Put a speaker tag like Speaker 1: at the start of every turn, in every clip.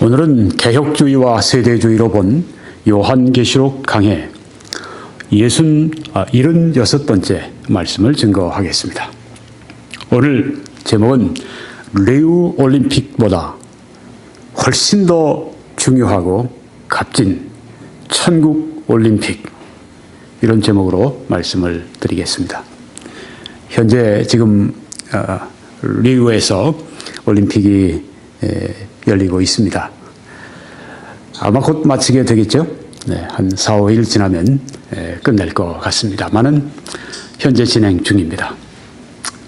Speaker 1: 오늘은 개혁주의와 세대주의로 본 요한계시록 강해 76번째 말씀을 증거하겠습니다. 오늘 제목은 리우 올림픽보다 훨씬 더 중요하고 값진 천국 올림픽, 이런 제목으로 말씀을 드리겠습니다. 현재 지금 리우에서 올림픽이 열리고 있습니다. 아마 곧 마치게 되겠죠. 한 4, 5일 지나면 끝낼 것 같습니다만은 현재 진행 중입니다.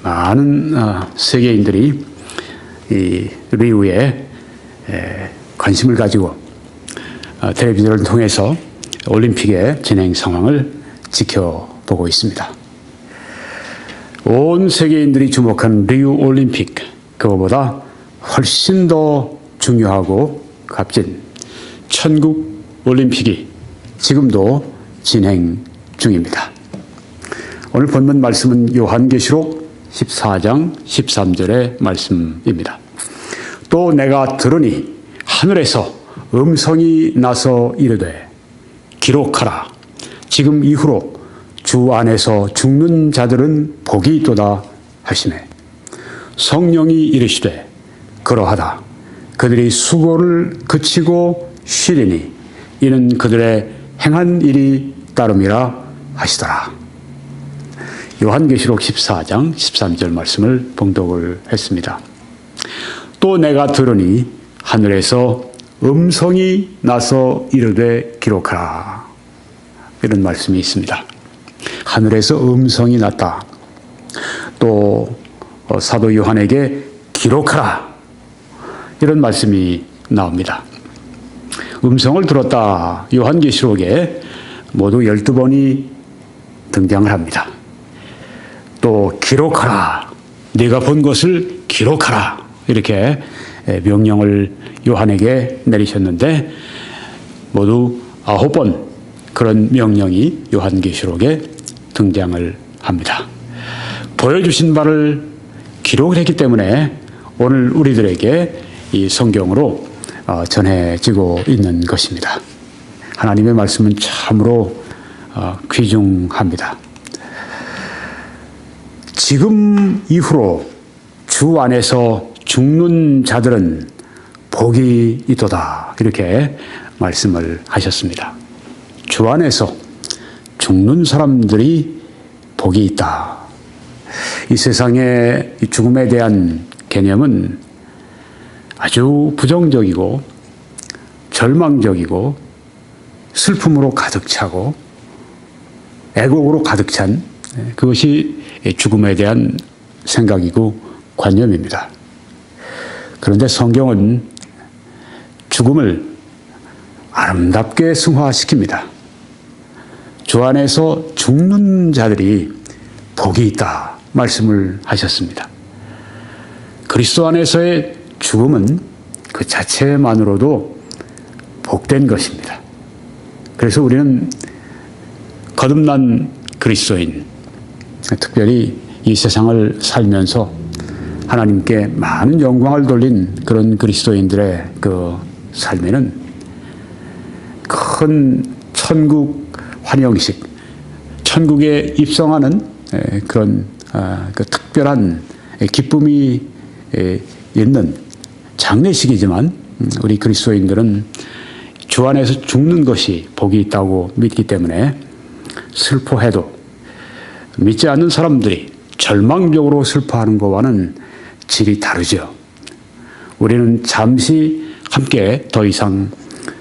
Speaker 1: 많은 세계인들이 이 리우에 관심을 가지고 텔레비전을 통해서 올림픽의 진행 상황을 지켜보고 있습니다. 온 세계인들이 주목한 리우 올림픽, 그거보다 훨씬 더 중요하고 값진 천국 올림픽이 지금도 진행 중입니다. 오늘 본문 말씀은 요한계시록 14장 13절의 말씀입니다. 또 내가 들으니 하늘에서 음성이 나서 이르되 기록하라. 지금 이후로 주 안에서 죽는 자들은 복이 있도다 하시매 성령이 이르시되 그러하다. 그들이 수고를 그치고 쉬리니 이는 그들의 행한 일이 따름이라 하시더라. 요한계시록 14장 13절 말씀을 봉독을 했습니다. 또 내가 들으니 하늘에서 음성이 나서 이르되 기록하라. 이런 말씀이 있습니다. 하늘에서 음성이 났다. 또 사도 요한에게 기록하라. 이런 말씀이 나옵니다. 음성을 들었다. 요한계시록에 모두 12번이 등장을 합니다. 또 기록하라. 네가 본 것을 기록하라. 이렇게 명령을 요한에게 내리셨는데 모두 9번 그런 명령이 요한계시록에 등장을 합니다. 보여주신 바를 기록을 했기 때문에 오늘 우리들에게 이 성경으로 전해지고 있는 것입니다. 하나님의 말씀은 참으로 귀중합니다. 지금 이후로 주 안에서 죽는 자들은 복이 있도다. 이렇게 말씀을 하셨습니다. 주 안에서 죽는 사람들이 복이 있다. 이 세상의 죽음에 대한 개념은 아주 부정적이고 절망적이고 슬픔으로 가득 차고 애곡으로 가득 찬 그것이 죽음에 대한 생각이고 관념입니다. 그런데 성경은 죽음을 아름답게 승화시킵니다. 주 안에서 죽는 자들이 복이 있다 말씀을 하셨습니다. 그리스도 안에서의 죽음은 그 자체만으로도 복된 것입니다. 그래서 우리는 거듭난 그리스도인, 특별히 이 세상을 살면서 하나님께 많은 영광을 돌린 그런 그리스도인들의 그 삶에는 큰 천국 환영식, 천국에 입성하는 그런 그 특별한 기쁨이 있는 장례식이지만 우리 그리스도인들은 주 안에서 죽는 것이 복이 있다고 믿기 때문에 슬퍼해도 믿지 않는 사람들이 절망적으로 슬퍼하는 것과는 질이 다르죠. 우리는 잠시 함께 더 이상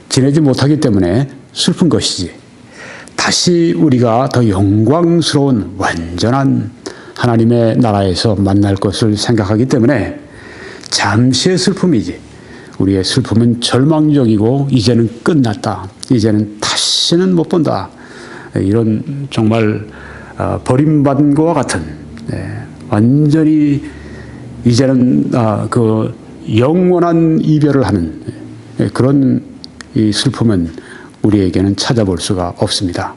Speaker 1: 지내지 못하기 때문에 슬픈 것이지, 다시 우리가 더 영광스러운 완전한 하나님의 나라에서 만날 것을 생각하기 때문에 잠시의 슬픔이지, 우리의 슬픔은 절망적이고 이제는 끝났다, 이제는 다시는 못 본다, 이런 정말 버림받은 것과 같은 완전히 이제는 그 영원한 이별을 하는 그런 이 슬픔은 우리에게는 찾아볼 수가 없습니다.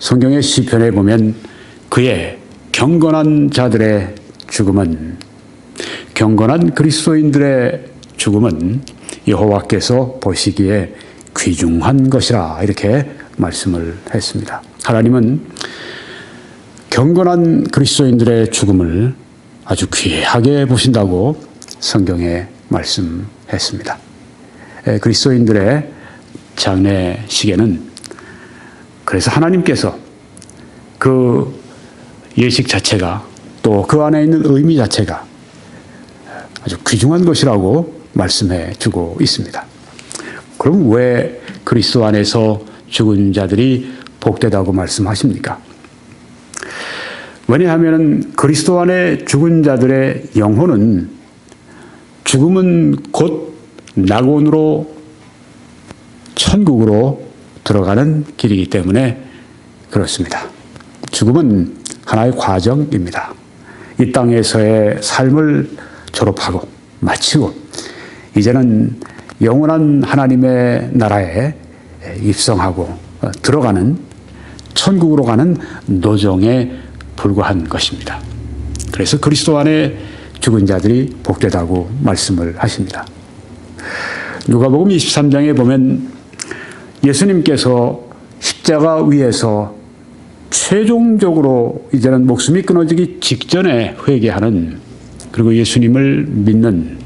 Speaker 1: 성경의 시편에 보면 그의 경건한 자들의 죽음은, 경건한 그리스도인들의 죽음은 여호와께서 보시기에 귀중한 것이라 이렇게 말씀을 했습니다. 하나님은 경건한 그리스도인들의 죽음을 아주 귀하게 보신다고 성경에 말씀했습니다. 그리스도인들의 장례식에는 그래서 하나님께서 그 예식 자체가 또 그 안에 있는 의미 자체가 아주 귀중한 것이라고 말씀해 주고 있습니다. 그럼 왜 그리스도 안에서 죽은 자들이 복되다고 말씀하십니까? 왜냐하면 그리스도 안에 죽은 자들의 영혼은 죽음은 곧 낙원으로 천국으로 들어가는 길이기 때문에 그렇습니다. 죽음은 하나의 과정입니다. 이 땅에서의 삶을 졸업하고 마치고 이제는 영원한 하나님의 나라에 입성하고 들어가는 천국으로 가는 노정에 불과한 것입니다. 그래서 그리스도 안에 죽은 자들이 복되다고 말씀을 하십니다. 누가복음 23장에 보면 예수님께서 십자가 위에서 최종적으로 이제는 목숨이 끊어지기 직전에 회개하는 그리고 예수님을 믿는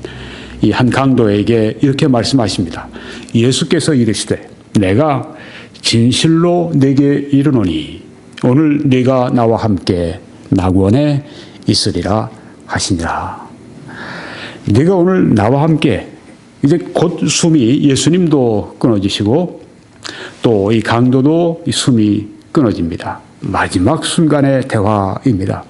Speaker 1: 이 한 강도에게 이렇게 말씀하십니다. 예수께서 이르시되 내가 진실로 내게 이르노니 오늘 네가 나와 함께 낙원에 있으리라 하시니라. 네가 오늘 나와 함께 이제 곧 숨이 예수님도 끊어지시고 또 이 강도도 이 숨이 끊어집니다. 마지막 순간의 대화입니다.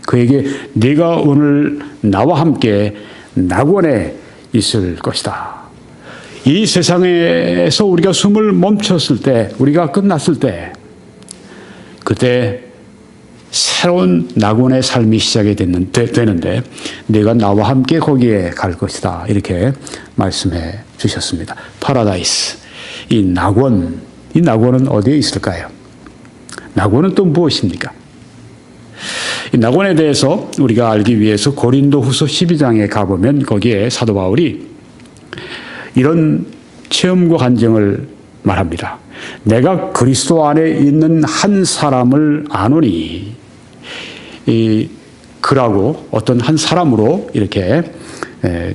Speaker 1: 그에게 네가 오늘 나와 함께 낙원에 있을 것이다. 이 세상에서 우리가 숨을 멈췄을 때, 우리가 끝났을 때, 그때 새로운 낙원의 삶이 시작이 되는데 네가 나와 함께 거기에 갈 것이다. 이렇게 말씀해 주셨습니다. 파라다이스, 이 낙원은 어디에 있을까요? 낙원은 또 무엇입니까? 이 낙원에 대해서 우리가 알기 위해서 고린도후서 12장에 가보면 거기에 사도 바울이 이런 체험과 간증을 말합니다. 내가 그리스도 안에 있는 한 사람을 아노니, 그라고 어떤 한 사람으로 이렇게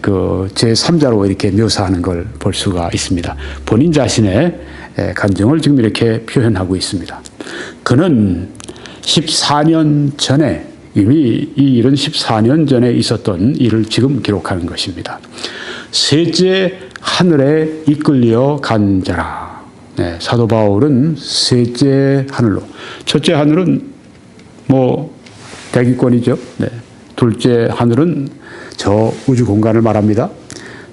Speaker 1: 그 제3자로 이렇게 묘사하는 걸 볼 수가 있습니다. 본인 자신의 간증을 지금 이렇게 표현하고 있습니다. 그는 14년 전에 이미 이 일은 14년 전에 있었던 일을 지금 기록하는 것입니다. 셋째 하늘에 이끌려 간 자라. 네, 사도 바울은 셋째 하늘로. 첫째 하늘은 대기권이죠. 네. 둘째 하늘은 저 우주 공간을 말합니다.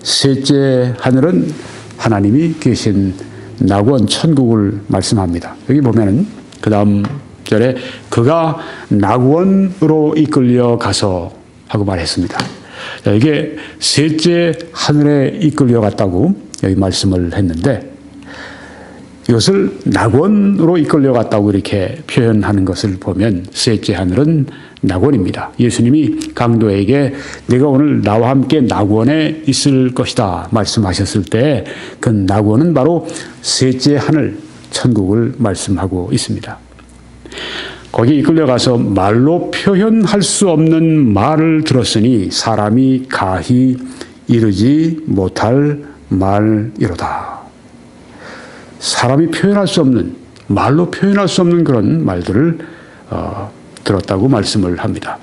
Speaker 1: 셋째 하늘은 하나님이 계신 낙원 천국을 말씀합니다. 여기 보면은 그 다음 절에 그가 낙원으로 이끌려 가서 하고 말했습니다. 자, 이게 셋째 하늘에 이끌려 갔다고 여기 말씀을 했는데 이것을 낙원으로 이끌려 갔다고 이렇게 표현하는 것을 보면 셋째 하늘은 낙원입니다. 예수님이 강도에게 네가 오늘 나와 함께 낙원에 있을 것이다 말씀하셨을 때 그 낙원은 바로 셋째 하늘 천국을 말씀하고 있습니다. 거기 이끌려가서 말로 표현할 수 없는 말을 들었으니 사람이 가히 이르지 못할 말이로다. 사람이 표현할 수 없는, 말로 표현할 수 없는 그런 말들을 들었다고 말씀을 합니다.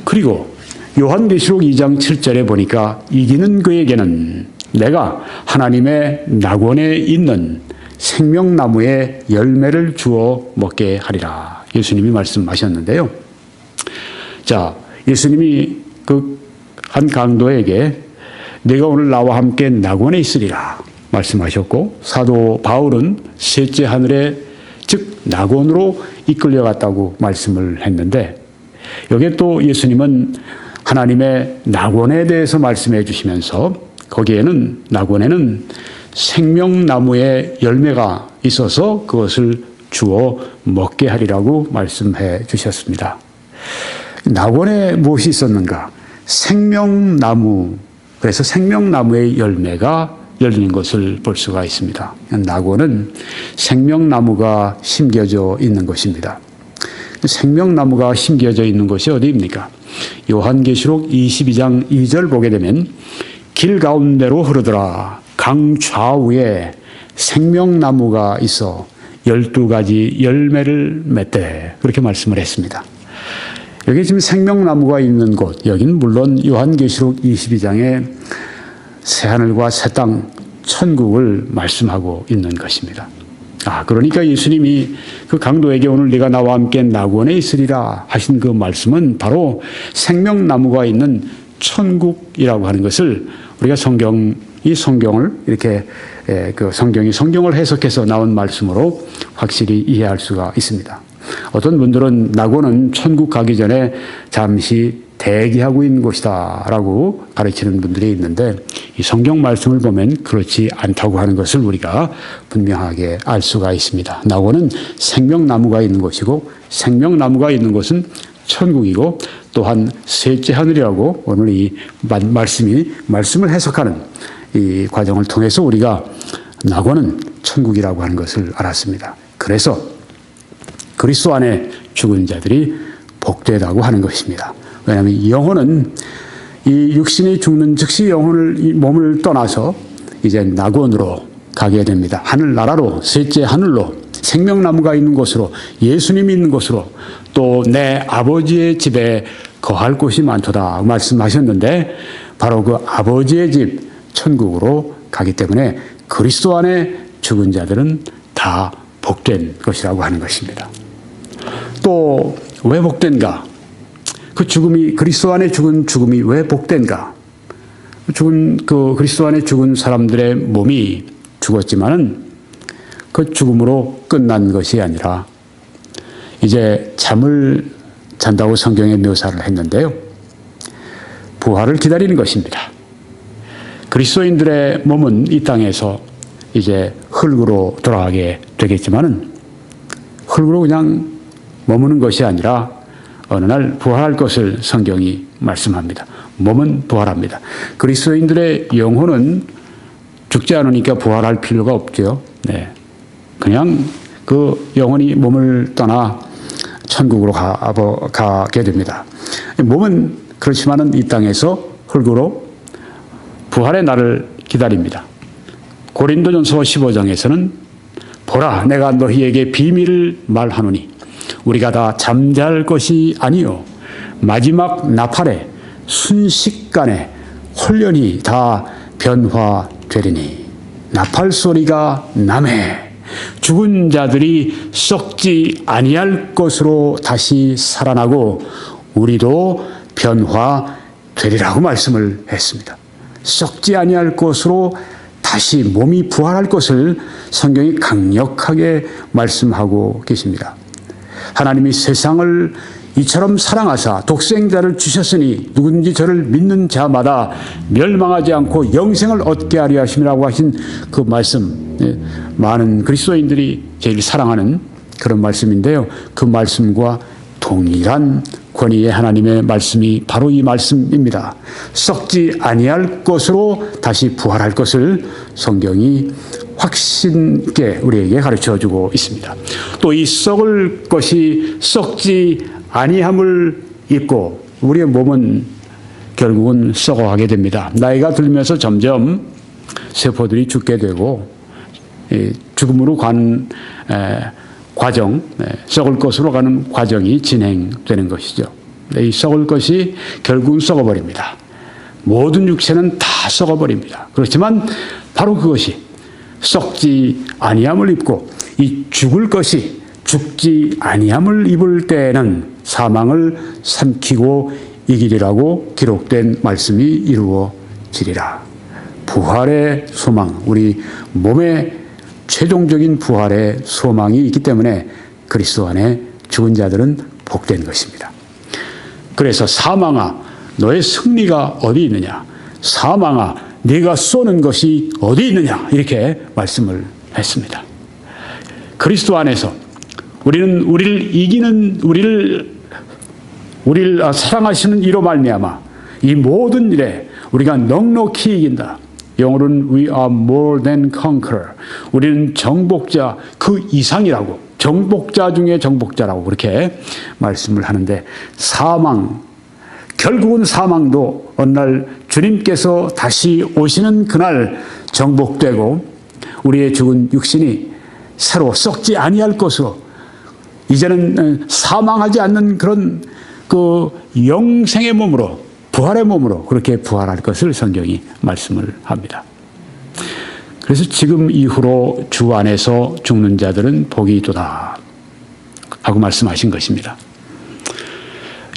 Speaker 1: 그리고 요한계시록 2장 7절에 보니까 이기는 그에게는 내가 하나님의 낙원에 있는 생명나무의 열매를 주어 먹게 하리라. 예수님이 말씀하셨는데요. 자, 예수님이 그 한 강도에게 내가 오늘 나와 함께 낙원에 있으리라 말씀하셨고 사도 바울은 셋째 하늘에 즉 낙원으로 이끌려갔다고 말씀을 했는데 여기에 또 예수님은 하나님의 낙원에 대해서 말씀해 주시면서 거기에는 낙원에는 생명나무의 열매가 있어서 그것을 주어 먹게 하리라고 말씀해 주셨습니다. 낙원에 무엇이 있었는가? 생명나무가 그래서 생명나무의 열매가 열리는 것을 볼 수가 있습니다. 낙원은 생명나무가 심겨져 있는 것입니다. 생명나무가 심겨져 있는 것이 어디입니까? 요한계시록 22장 2절 보게 되면 길 가운데로 흐르더라. 강 좌우에 생명나무가 있어 12가지 열매를 맺되, 그렇게 말씀을 했습니다. 여기 지금 생명나무가 있는 곳, 여기는 물론 요한계시록 22장에 새하늘과 새 땅, 천국을 말씀하고 있는 것입니다. 그러니까 예수님이 그 강도에게 오늘 네가 나와 함께 낙원에 있으리라 하신 그 말씀은 바로 생명나무가 있는 천국이라고 하는 것을 우리가 성경을 이렇게 성경을 해석해서 나온 말씀으로 확실히 이해할 수가 있습니다. 어떤 분들은 낙원은 천국 가기 전에 잠시 대기하고 있는 곳이다 라고 가르치는 분들이 있는데, 이 성경 말씀을 보면 그렇지 않다고 하는 것을 우리가 분명하게 알 수가 있습니다. 낙원은 생명나무가 있는 곳이고, 생명나무가 있는 곳은 천국이고, 또한 셋째 하늘이라고 오늘 이 말씀을 해석하는 이 과정을 통해서 우리가 낙원은 천국이라고 하는 것을 알았습니다. 그래서 그리스도 안에 죽은 자들이 복되다고 하는 것입니다. 왜냐하면 영혼은 이 육신이 죽는 즉시 이 몸을 떠나서 이제 낙원으로 가게 됩니다. 하늘나라로, 셋째 하늘로, 생명나무가 있는 곳으로, 예수님이 있는 곳으로, 또 내 아버지의 집에 거할 곳이 많도다 말씀하셨는데, 바로 그 아버지의 집 천국으로 가기 때문에 그리스도 안에 죽은 자들은 다 복된 것이라고 하는 것입니다. 또 왜 복된가? 그 죽음이, 그리스도 안에 죽은 죽음이 왜 복된가? 그리스도 안에 죽은 사람들의 몸이 죽었지만은 그 죽음으로 끝난 것이 아니라 이제 잠을 잔다고 성경에 묘사를 했는데요. 부활을 기다리는 것입니다. 그리스도인들의 몸은 이 땅에서 이제 흙으로 돌아가게 되겠지만은 흙으로 그냥 머무는 것이 아니라 어느 날 부활할 것을 성경이 말씀합니다. 몸은 부활합니다. 그리스도인들의 영혼은 죽지 않으니까 부활할 필요가 없죠. 네. 그냥 그 영혼이 몸을 떠나 천국으로 가게 됩니다. 몸은 그렇지만은 이 땅에서 흙으로 부활의 날을 기다립니다. 고린도전서 15장에서는 보라, 내가 너희에게 비밀을 말하노니 우리가 다 잠잘 것이 아니요 마지막 나팔에 순식간에 홀연히 다 변화되리니 나팔 소리가 나매 죽은 자들이 썩지 아니할 것으로 다시 살아나고 우리도 변화되리라고 말씀을 했습니다. 썩지 아니할 것으로 다시 몸이 부활할 것을 성경이 강력하게 말씀하고 계십니다. 하나님이 세상을 이처럼 사랑하사 독생자를 주셨으니 누구든지 저를 믿는 자마다 멸망하지 않고 영생을 얻게 하려 하심이라고 하신 그 말씀, 많은 그리스도인들이 제일 사랑하는 그런 말씀인데요. 그 말씀과 동일한 권위의 하나님의 말씀이 바로 이 말씀입니다. 썩지 아니할 것으로 다시 부활할 것을 성경이 확신 있게 우리에게 가르쳐주고 있습니다. 또 이 썩을 것이 썩지 아니함을 입고 우리의 몸은 결국은 썩어가게 됩니다. 나이가 들면서 점점 세포들이 죽게 되고 죽음으로 가는 과정, 썩을 것으로 가는 과정이 진행되는 것이죠. 이 썩을 것이 결국은 썩어버립니다. 모든 육체는 다 썩어버립니다. 그렇지만 바로 그것이 썩지 아니함을 입고 이 죽을 것이 죽지 아니함을 입을 때에는 사망을 삼키고 이기리라고 기록된 말씀이 이루어지리라. 부활의 소망, 우리 몸의 최종적인 부활의 소망이 있기 때문에 그리스도 안에 죽은 자들은 복된 것입니다. 그래서 사망아, 너의 승리가 어디 있느냐? 사망아, 네가 쏘는 것이 어디 있느냐? 이렇게 말씀을 했습니다. 그리스도 안에서 우리는 우리를 사랑하시는 이로 말미암아 이 모든 일에 우리가 넉넉히 이긴다. 영어로는 we are more than conqueror. 우리는 정복자 그 이상이라고, 정복자 중에 정복자라고 그렇게 말씀을 하는데, 사망, 결국은 사망도 어느 날 주님께서 다시 오시는 그날 정복되고 우리의 죽은 육신이 새로 썩지 아니할 것으로 이제는 사망하지 않는 그런 그 영생의 몸으로, 부활의 몸으로 그렇게 부활할 것을 성경이 말씀을 합니다. 그래서 지금 이후로 주 안에서 죽는 자들은 복이 있도다 하고 말씀하신 것입니다.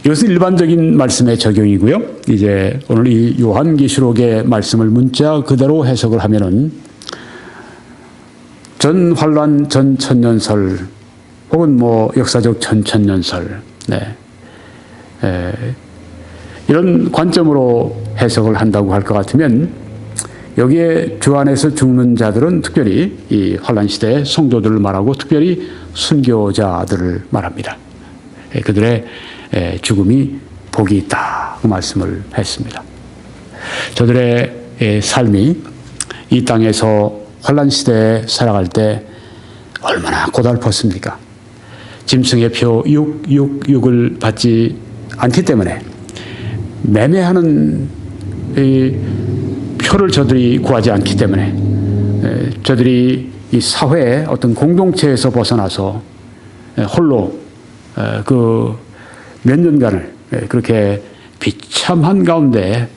Speaker 1: 이것은 일반적인 말씀의 적용이고요. 이제 오늘 이 요한계시록의 말씀을 문자 그대로 해석을 하면은 전환란 전천년설 혹은 뭐 역사적 전천년설, 이런 관점으로 해석을 한다고 할 것 같으면 여기에 주 안에서 죽는 자들은 특별히 이 환란 시대의 성도들을 말하고 특별히 순교자들을 말합니다. 그들의 죽음이 복이 있다 그 말씀을 했습니다. 저들의 삶이 이 땅에서 환란 시대에 살아갈 때 얼마나 고달팠습니까? 짐승의 표 666을 받지 않기 때문에 매매하는 이 표를 저들이 구하지 않기 때문에 저들이 이 사회의 어떤 공동체에서 벗어나서 홀로 그 몇 년간을 그렇게 비참한 가운데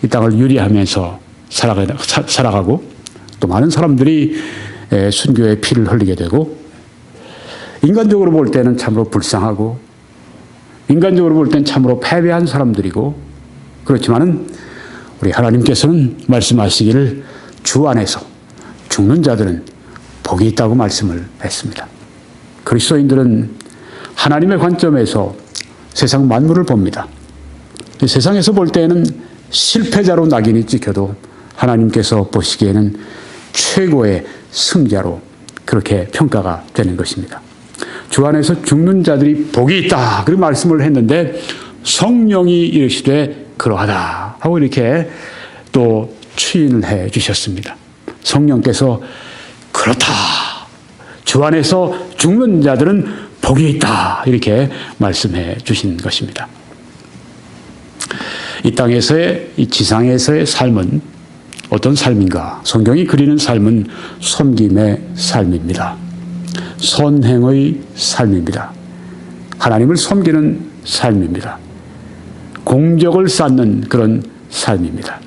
Speaker 1: 이 땅을 유리하면서 살아가고 또 많은 사람들이 순교의 피를 흘리게 되고, 인간적으로 볼 때는 참으로 불쌍하고 인간적으로 볼 때는 참으로 패배한 사람들이고, 그렇지만은 우리 하나님께서는 말씀하시기를 주 안에서 죽는 자들은 복이 있다고 말씀을 했습니다. 그리스도인들은 하나님의 관점에서 세상 만물을 봅니다. 세상에서 볼 때에는 실패자로 낙인이 찍혀도 하나님께서 보시기에는 최고의 승자로 그렇게 평가가 되는 것입니다. 주 안에서 죽는 자들이 복이 있다 그런 말씀을 했는데 성령이 이르시되 그러하다 하고 이렇게 또 추인을 해 주셨습니다. 성령께서 그렇다, 주 안에서 죽는 자들은 복이 있다 이렇게 말씀해 주신 것입니다. 이 땅에서의, 이 지상에서의 삶은 어떤 삶인가? 성경이 그리는 삶은 섬김의 삶입니다. 선행의 삶입니다. 하나님을 섬기는 삶입니다. 공적을 쌓는 그런 삶입니다.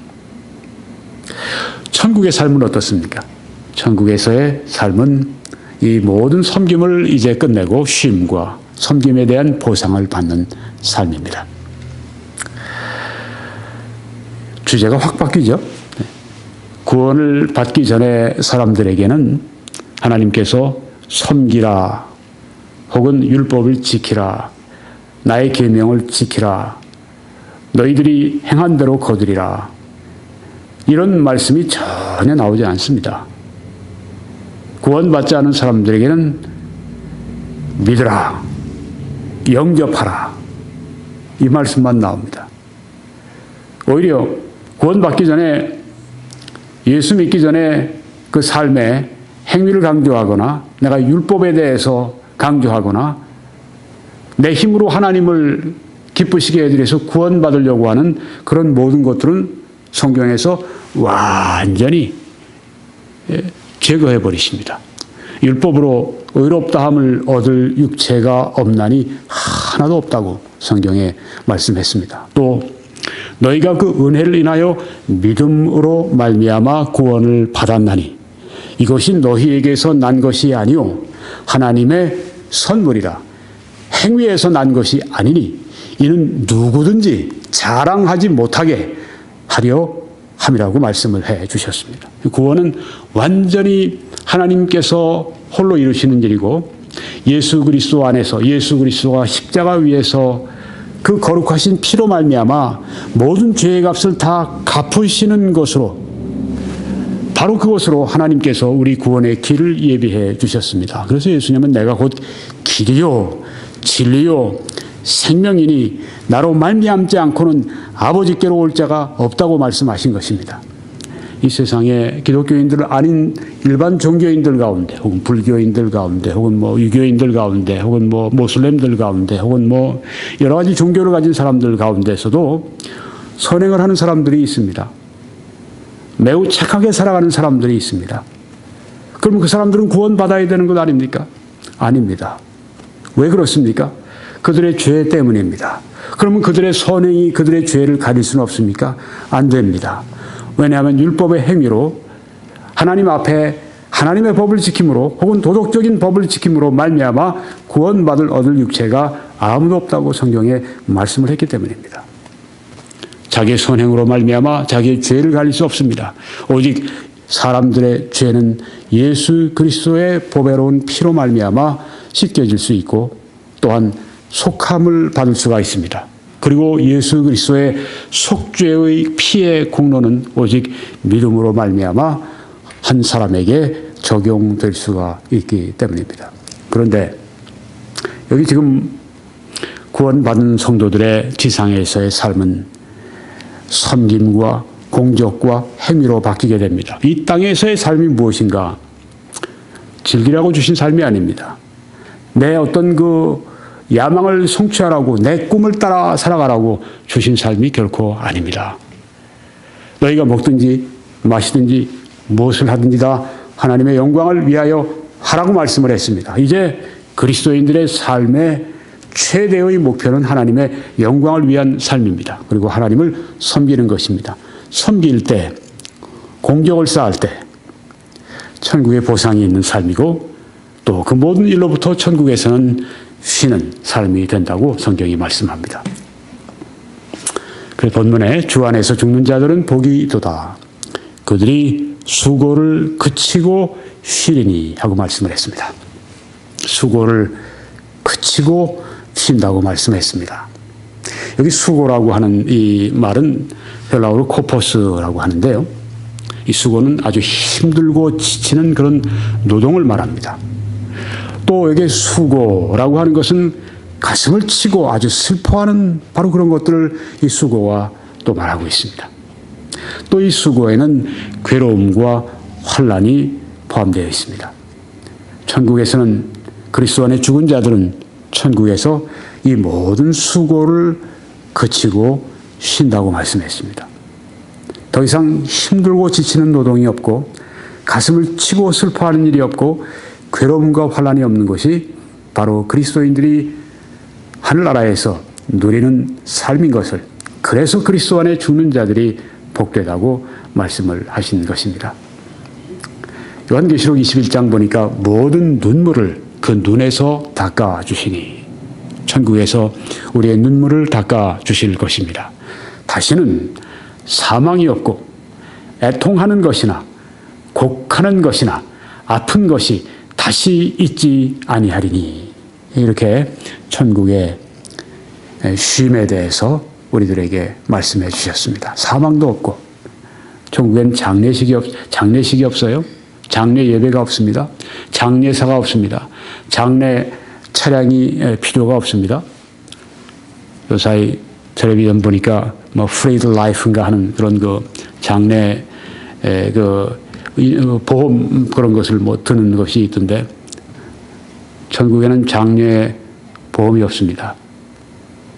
Speaker 1: 천국의 삶은 어떻습니까? 천국에서의 삶은 이 모든 섬김을 이제 끝내고 쉼과 섬김에 대한 보상을 받는 삶입니다. 주제가 확 바뀌죠. 구원을 받기 전에 사람들에게는 하나님께서 섬기라 혹은 율법을 지키라, 나의 계명을 지키라, 너희들이 행한 대로 거두리라, 이런 말씀이 전혀 나오지 않습니다. 구원받지 않은 사람들에게는 믿으라, 영접하라, 이 말씀만 나옵니다. 오히려 구원받기 전에, 예수 믿기 전에 그 삶의 행위를 강조하거나 내가 율법에 대해서 강조하거나 내 힘으로 하나님을 기쁘시게 해드려서 구원받으려고 하는 그런 모든 것들은 성경에서 완전히 제거해 버리십니다. 율법으로 의롭다함을 얻을 육체가 없나니 하나도 없다고 성경에 말씀했습니다. 또 너희가 그 은혜를 인하여 믿음으로 말미암아 구원을 받았나니 이것이 너희에게서 난 것이 아니요 하나님의 선물이라. 행위에서 난 것이 아니니 이는 누구든지 자랑하지 못하게 하려 함이라고 말씀을 해 주셨습니다. 구원은 완전히 하나님께서 홀로 이루시는 일이고, 예수 그리스도 안에서, 예수 그리스도가 십자가 위에서 그 거룩하신 피로 말미암아 모든 죄의 값을 다 갚으시는 것으로, 바로 그것으로 하나님께서 우리 구원의 길을 예비해 주셨습니다. 그래서 예수님은 내가 곧 길이요 진리요 생명이니 나로 말미암지 않고는 아버지께로 올 자가 없다고 말씀하신 것입니다. 이 세상에 기독교인들 아닌 일반 종교인들 가운데, 혹은 불교인들 가운데, 혹은 뭐 유교인들 가운데, 혹은 뭐 모슬렘들 가운데, 혹은 뭐 여러 가지 종교를 가진 사람들 가운데서도 선행을 하는 사람들이 있습니다. 매우 착하게 살아가는 사람들이 있습니다. 그럼 그 사람들은 구원받아야 되는 것 아닙니까? 아닙니다. 왜 그렇습니까? 그들의 죄 때문입니다. 그러면 그들의 선행이 그들의 죄를 가릴 수는 없습니까? 안 됩니다. 왜냐하면 율법의 행위로 하나님 앞에 하나님의 법을 지킴으로 혹은 도덕적인 법을 지킴으로 말미암아 구원받을 얻을 육체가 아무도 없다고 성경에 말씀을 했기 때문입니다. 자기의 선행으로 말미암아 자기의 죄를 가릴 수 없습니다. 오직 사람들의 죄는 예수 그리스도의 보배로운 피로 말미암아 씻겨질 수 있고 또한 속함을 받을 수가 있습니다. 그리고 예수 그리스도의 속죄의 피의 공로는 오직 믿음으로 말미암아 한 사람에게 적용될 수가 있기 때문입니다. 그런데 여기 지금 구원받은 성도들의 지상에서의 삶은 섬김과 공적과 행위로 바뀌게 됩니다. 이 땅에서의 삶이 무엇인가? 즐기라고 주신 삶이 아닙니다. 내 어떤 그 야망을 성취하라고 내 꿈을 따라 살아가라고 주신 삶이 결코 아닙니다. 너희가 먹든지 마시든지 무엇을 하든지 다 하나님의 영광을 위하여 하라고 말씀을 했습니다. 이제 그리스도인들의 삶의 최대의 목표는 하나님의 영광을 위한 삶입니다. 그리고 하나님을 섬기는 것입니다. 섬길 때, 공적을 쌓을 때 천국의 보상이 있는 삶이고 또 그 모든 일로부터 천국에서는 쉬는 삶이 된다고 성경이 말씀합니다. 그 본문에 주 안에서 죽는 자들은 복이 있도다. 그들이 수고를 그치고 쉬리니 하고 말씀을 했습니다. 수고를 그치고 쉰다고 말씀했습니다. 여기 수고라고 하는 이 말은 헬라어로 코포스라고 하는데요. 이 수고는 아주 힘들고 지치는 그런 노동을 말합니다. 또 여기 수고라고 하는 것은 가슴을 치고 아주 슬퍼하는 바로 그런 것들을 이 수고와 또 말하고 있습니다. 또 이 수고에는 괴로움과 환난이 포함되어 있습니다. 천국에서는 그리스도 안에 죽은 자들은 천국에서 이 모든 수고를 그치고 쉰다고 말씀했습니다. 더 이상 힘들고 지치는 노동이 없고 가슴을 치고 슬퍼하는 일이 없고 괴로움과 환난이 없는 것이 바로 그리스도인들이 하늘나라에서 누리는 삶인 것을, 그래서 그리스도 안에 죽는 자들이 복되다고 말씀을 하신 것입니다. 요한계시록 21장 보니까 모든 눈물을 그 눈에서 닦아주시니 천국에서 우리의 눈물을 닦아주실 것입니다. 다시는 사망이 없고 애통하는 것이나 곡하는 것이나 아픈 것이 다시 있지 아니하리니, 이렇게 천국의 쉼에 대해서 우리들에게 말씀해 주셨습니다. 사망도 없고 천국엔 장례식이 없어요. 장례 예배가 없습니다. 장례사가 없습니다. 장례 차량이 필요가 없습니다. 요사이 텔레비전 보니까 뭐 프리드 라이프인가 하는 그런 그 장례 보험 그런 것을 뭐 드는 것이 있던데, 천국에는 장례 보험이 없습니다.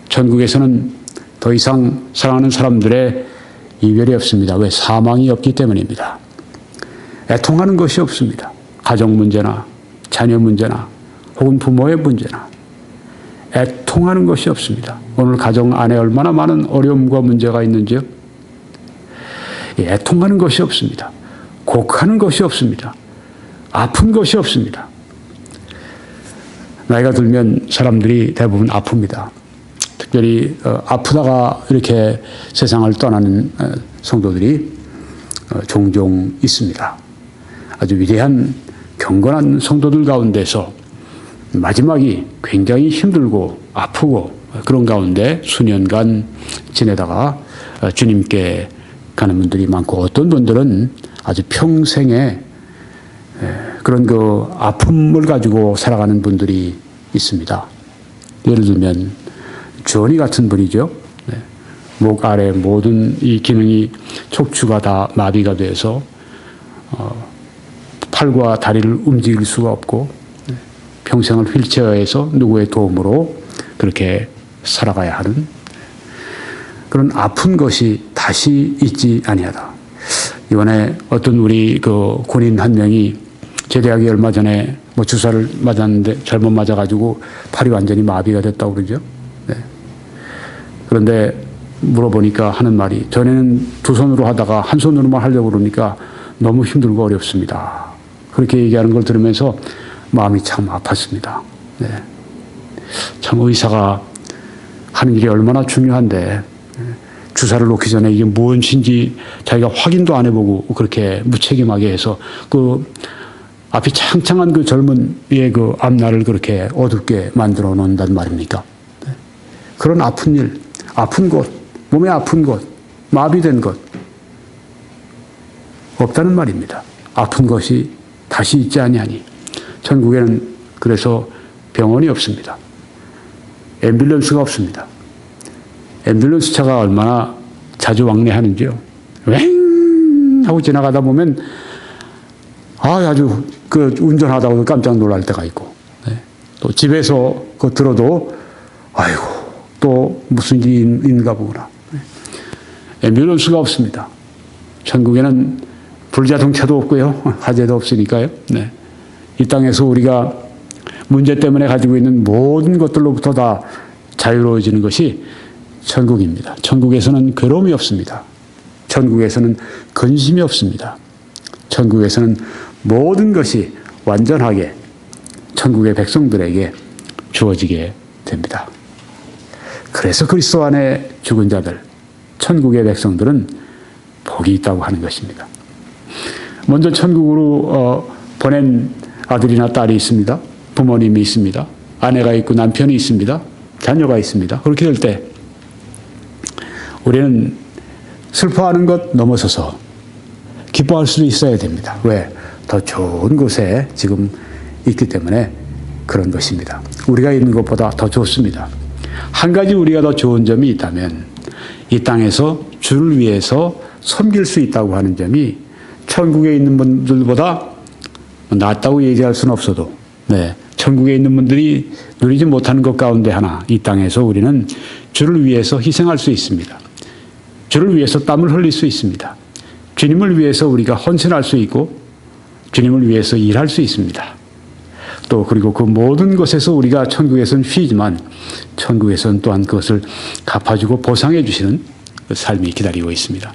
Speaker 1: 천국에서는 더 이상 사랑하는 사람들의 이별이 없습니다. 왜? 사망이 없기 때문입니다. 애통하는 것이 없습니다. 가정 문제나 자녀 문제나 혹은 부모의 문제나 애통하는 것이 없습니다. 오늘 가정 안에 얼마나 많은 어려움과 문제가 있는지요? 애통하는 것이 없습니다. 곡하는 것이 없습니다. 아픈 것이 없습니다. 나이가 들면 사람들이 대부분 아픕니다. 특별히 아프다가 이렇게 세상을 떠나는 성도들이 종종 있습니다. 아주 위대한 경건한 성도들 가운데서 마지막이 굉장히 힘들고 아프고 그런 가운데 수년간 지내다가 주님께 가는 분들이 많고, 어떤 분들은 아주 평생에 그런 그 아픔을 가지고 살아가는 분들이 있습니다. 예를 들면 전이 같은 분이죠. 네. 목 아래 모든 이 기능이 척추가 다 마비가 돼서 팔과 다리를 움직일 수가 없고 평생을 휠체어에서 누구의 도움으로 그렇게 살아가야 하는 그런 아픈 것이 다시 있지 아니하다. 이번에 어떤 우리 그 군인 한 명이 제대하기 얼마 전에 뭐 주사를 맞았는데 잘못 맞아가지고 팔이 완전히 마비가 됐다고 그러죠. 네. 그런데 물어보니까 하는 말이 전에는 두 손으로 하다가 한 손으로만 하려고 그러니까 너무 힘들고 어렵습니다. 그렇게 얘기하는 걸 들으면서 마음이 참 아팠습니다. 네. 참 의사가 하는 일이 얼마나 중요한데 주사를 놓기 전에 이게 무엇인지 자기가 확인도 안 해보고 그렇게 무책임하게 해서 그 앞이 창창한 그 젊은 이의 그 앞날을 그렇게 어둡게 만들어 놓는단 말입니까? 네. 그런 아픈 일, 아픈 곳, 몸에 아픈 곳, 마비된 것 없다는 말입니다. 아픈 것이 다시 있지 아니하니. 천국에는 그래서 병원이 없습니다. 앰뷸런스가 없습니다. 앰뷸런스 차가 얼마나 자주 왕래하는지요. 왱 하고 지나가다 보면 아주 그 운전하다가도 깜짝 놀랄 때가 있고, 네. 또 집에서 그 들어도 아이고 또 무슨 일인가 보구나. 네. 앰뷸런스가 없습니다. 천국에는 불자동차도 없고요, 화재도 없으니까요. 네. 이 땅에서 우리가 문제 때문에 가지고 있는 모든 것들로부터 다 자유로워지는 것이 천국입니다. 천국에서는 괴로움이 없습니다. 천국에서는 근심이 없습니다. 천국에서는 모든 것이 완전하게 천국의 백성들에게 주어지게 됩니다. 그래서 그리스도 안에 죽은 자들, 천국의 백성들은 복이 있다고 하는 것입니다. 먼저 천국으로 보낸 아들이나 딸이 있습니다. 부모님이 있습니다. 아내가 있고 남편이 있습니다. 자녀가 있습니다. 그렇게 될 때 우리는 슬퍼하는 것 넘어서서 기뻐할 수 있어야 됩니다. 왜? 더 좋은 곳에 지금 있기 때문에 그런 것입니다. 우리가 있는 것보다 더 좋습니다. 한 가지 우리가 더 좋은 점이 있다면 이 땅에서 주를 위해서 섬길 수 있다고 하는 점이 천국에 있는 분들보다 낫다고 얘기할 수는 없어도, 네, 천국에 있는 분들이 누리지 못하는 것 가운데 하나, 이 땅에서 우리는 주를 위해서 희생할 수 있습니다. 주를 위해서 땀을 흘릴 수 있습니다. 주님을 위해서 우리가 헌신할 수 있고 주님을 위해서 일할 수 있습니다. 또 그리고 그 모든 것에서 우리가 천국에서는 쉬지만 천국에서는 또한 그것을 갚아주고 보상해 주시는 그 삶이 기다리고 있습니다.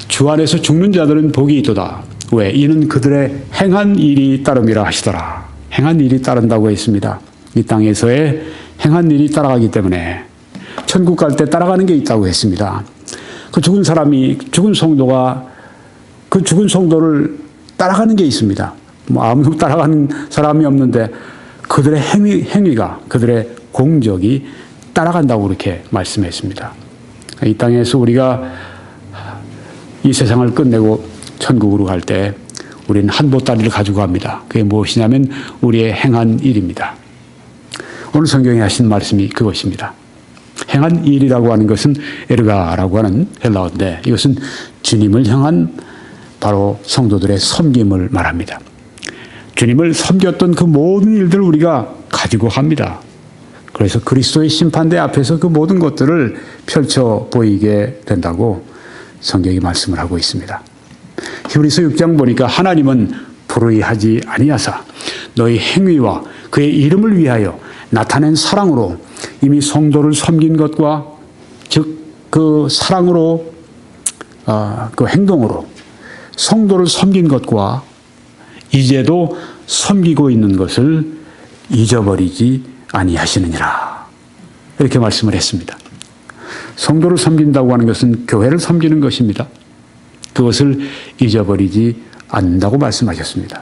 Speaker 1: 주 안에서 죽는 자들은 복이 있도다. 왜? 이는 그들의 행한 일이 따름이라 하시더라. 행한 일이 따른다고 했습니다. 이 땅에서의 행한 일이 따라가기 때문에 천국 갈 때 따라가는 게 있다고 했습니다. 그 죽은 사람이, 죽은 성도가 그 죽은 성도를 따라가는 게 있습니다. 뭐 아무도 따라가는 사람이 없는데 그들의 행위가, 그들의 공적이 따라간다고 그렇게 말씀했습니다. 이 땅에서 우리가 이 세상을 끝내고 천국으로 갈 때 우리는 한 보따리를 가지고 갑니다. 그게 무엇이냐면 우리의 행한 일입니다. 오늘 성경에 하신 말씀이 그것입니다. 행한 일이라고 하는 것은 에르가라고 하는 헬라어인데 이것은 주님을 향한 바로 성도들의 섬김을 말합니다. 주님을 섬겼던 그 모든 일들을 우리가 가지고 합니다. 그래서 그리스도의 심판대 앞에서 그 모든 것들을 펼쳐 보이게 된다고 성경이 말씀을 하고 있습니다. 히브리서 6장 보니까 하나님은 불의하지 아니하사 너희 행위와 그의 이름을 위하여 나타낸 사랑으로 이미 성도를 섬긴 것과 즉 그 사랑으로 그 행동으로 성도를 섬긴 것과 이제도 섬기고 있는 것을 잊어버리지 아니하시느니라. 이렇게 말씀을 했습니다. 성도를 섬긴다고 하는 것은 교회를 섬기는 것입니다. 그것을 잊어버리지 않는다고 말씀하셨습니다.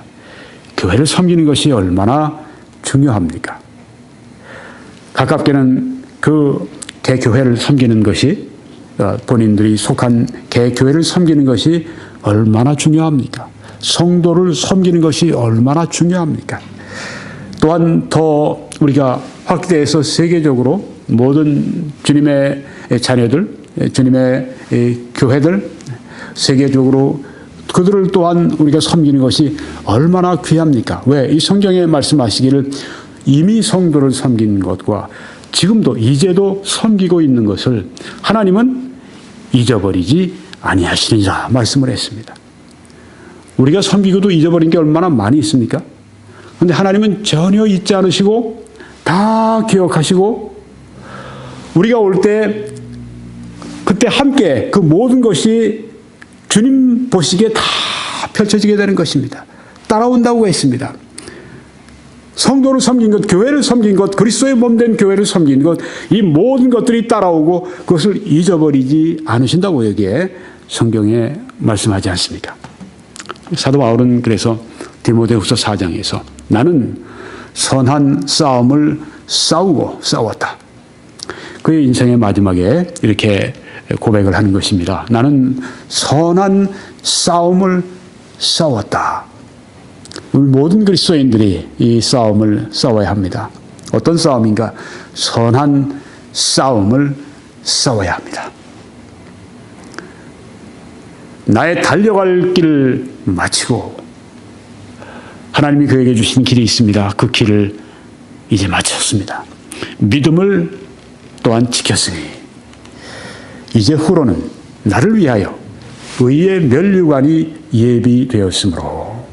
Speaker 1: 교회를 섬기는 것이 얼마나 중요합니까? 가깝게는 그 개교회를 섬기는 것이 본인들이 속한 개교회를 섬기는 것이 얼마나 중요합니까? 성도를 섬기는 것이 얼마나 중요합니까? 또한 더 우리가 확대해서 세계적으로 모든 주님의 자녀들, 주님의 교회들, 세계적으로 그들을 또한 우리가 섬기는 것이 얼마나 귀합니까? 왜? 이 성경에 말씀하시기를 이미 성도를 섬긴 것과 지금도 이제도 섬기고 있는 것을 하나님은 잊어버리지 아니하시리라 말씀을 했습니다. 우리가 섬기고도 잊어버린 게 얼마나 많이 있습니까? 그런데 하나님은 전혀 잊지 않으시고 다 기억하시고 우리가 올 때 그때 함께 그 모든 것이 주님 보시기에 다 펼쳐지게 되는 것입니다. 따라온다고 했습니다. 성도를 섬긴 것, 교회를 섬긴 것, 그리스도의 몸된 교회를 섬긴 것, 이 모든 것들이 따라오고 그것을 잊어버리지 않으신다고 여기에 성경에 말씀하지 않습니까? 사도 바울은 그래서 디모데후서 4장에서 나는 선한 싸움을 싸웠다. 그의 인생의 마지막에 이렇게 고백을 하는 것입니다. 나는 선한 싸움을 싸웠다. 우리 모든 그리스도인들이 이 싸움을 싸워야 합니다. 어떤 싸움인가? 선한 싸움을 싸워야 합니다. 나의 달려갈 길을 마치고 하나님이 그에게 주신 길이 있습니다. 그 길을 이제 마쳤습니다. 믿음을 또한 지켰으니 이제 후로는 나를 위하여 의의 면류관이 예비되었으므로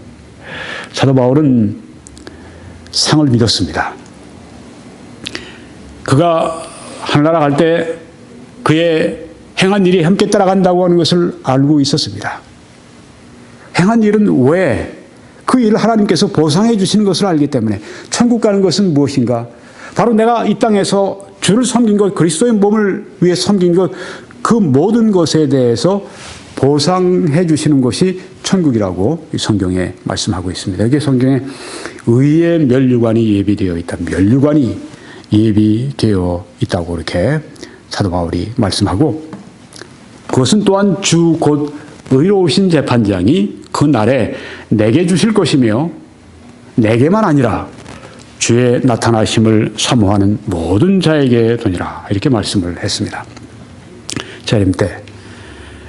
Speaker 1: 사도 바울은 상을 믿었습니다. 그가 하늘나라 갈 때 그의 행한 일이 함께 따라간다고 하는 것을 알고 있었습니다. 행한 일은 왜? 그 일을 하나님께서 보상해 주시는 것을 알기 때문에 천국 가는 것은 무엇인가? 바로 내가 이 땅에서 주를 섬긴 것, 그리스도의 몸을 위해 섬긴 것, 그 모든 것에 대해서 보상해 주시는 것이 천국이라고 성경에 말씀하고 있습니다. 여기 성경에 의의 면류관이 예비되어 있다. 면류관이 예비되어 있다고 이렇게 사도 바울이 말씀하고 그것은 또한 주 곧 의로우신 재판장이 그 날에 내게 주실 것이며 내게만 아니라 주의 나타나심을 사모하는 모든 자에게 도니라 이렇게 말씀을 했습니다. 재림 때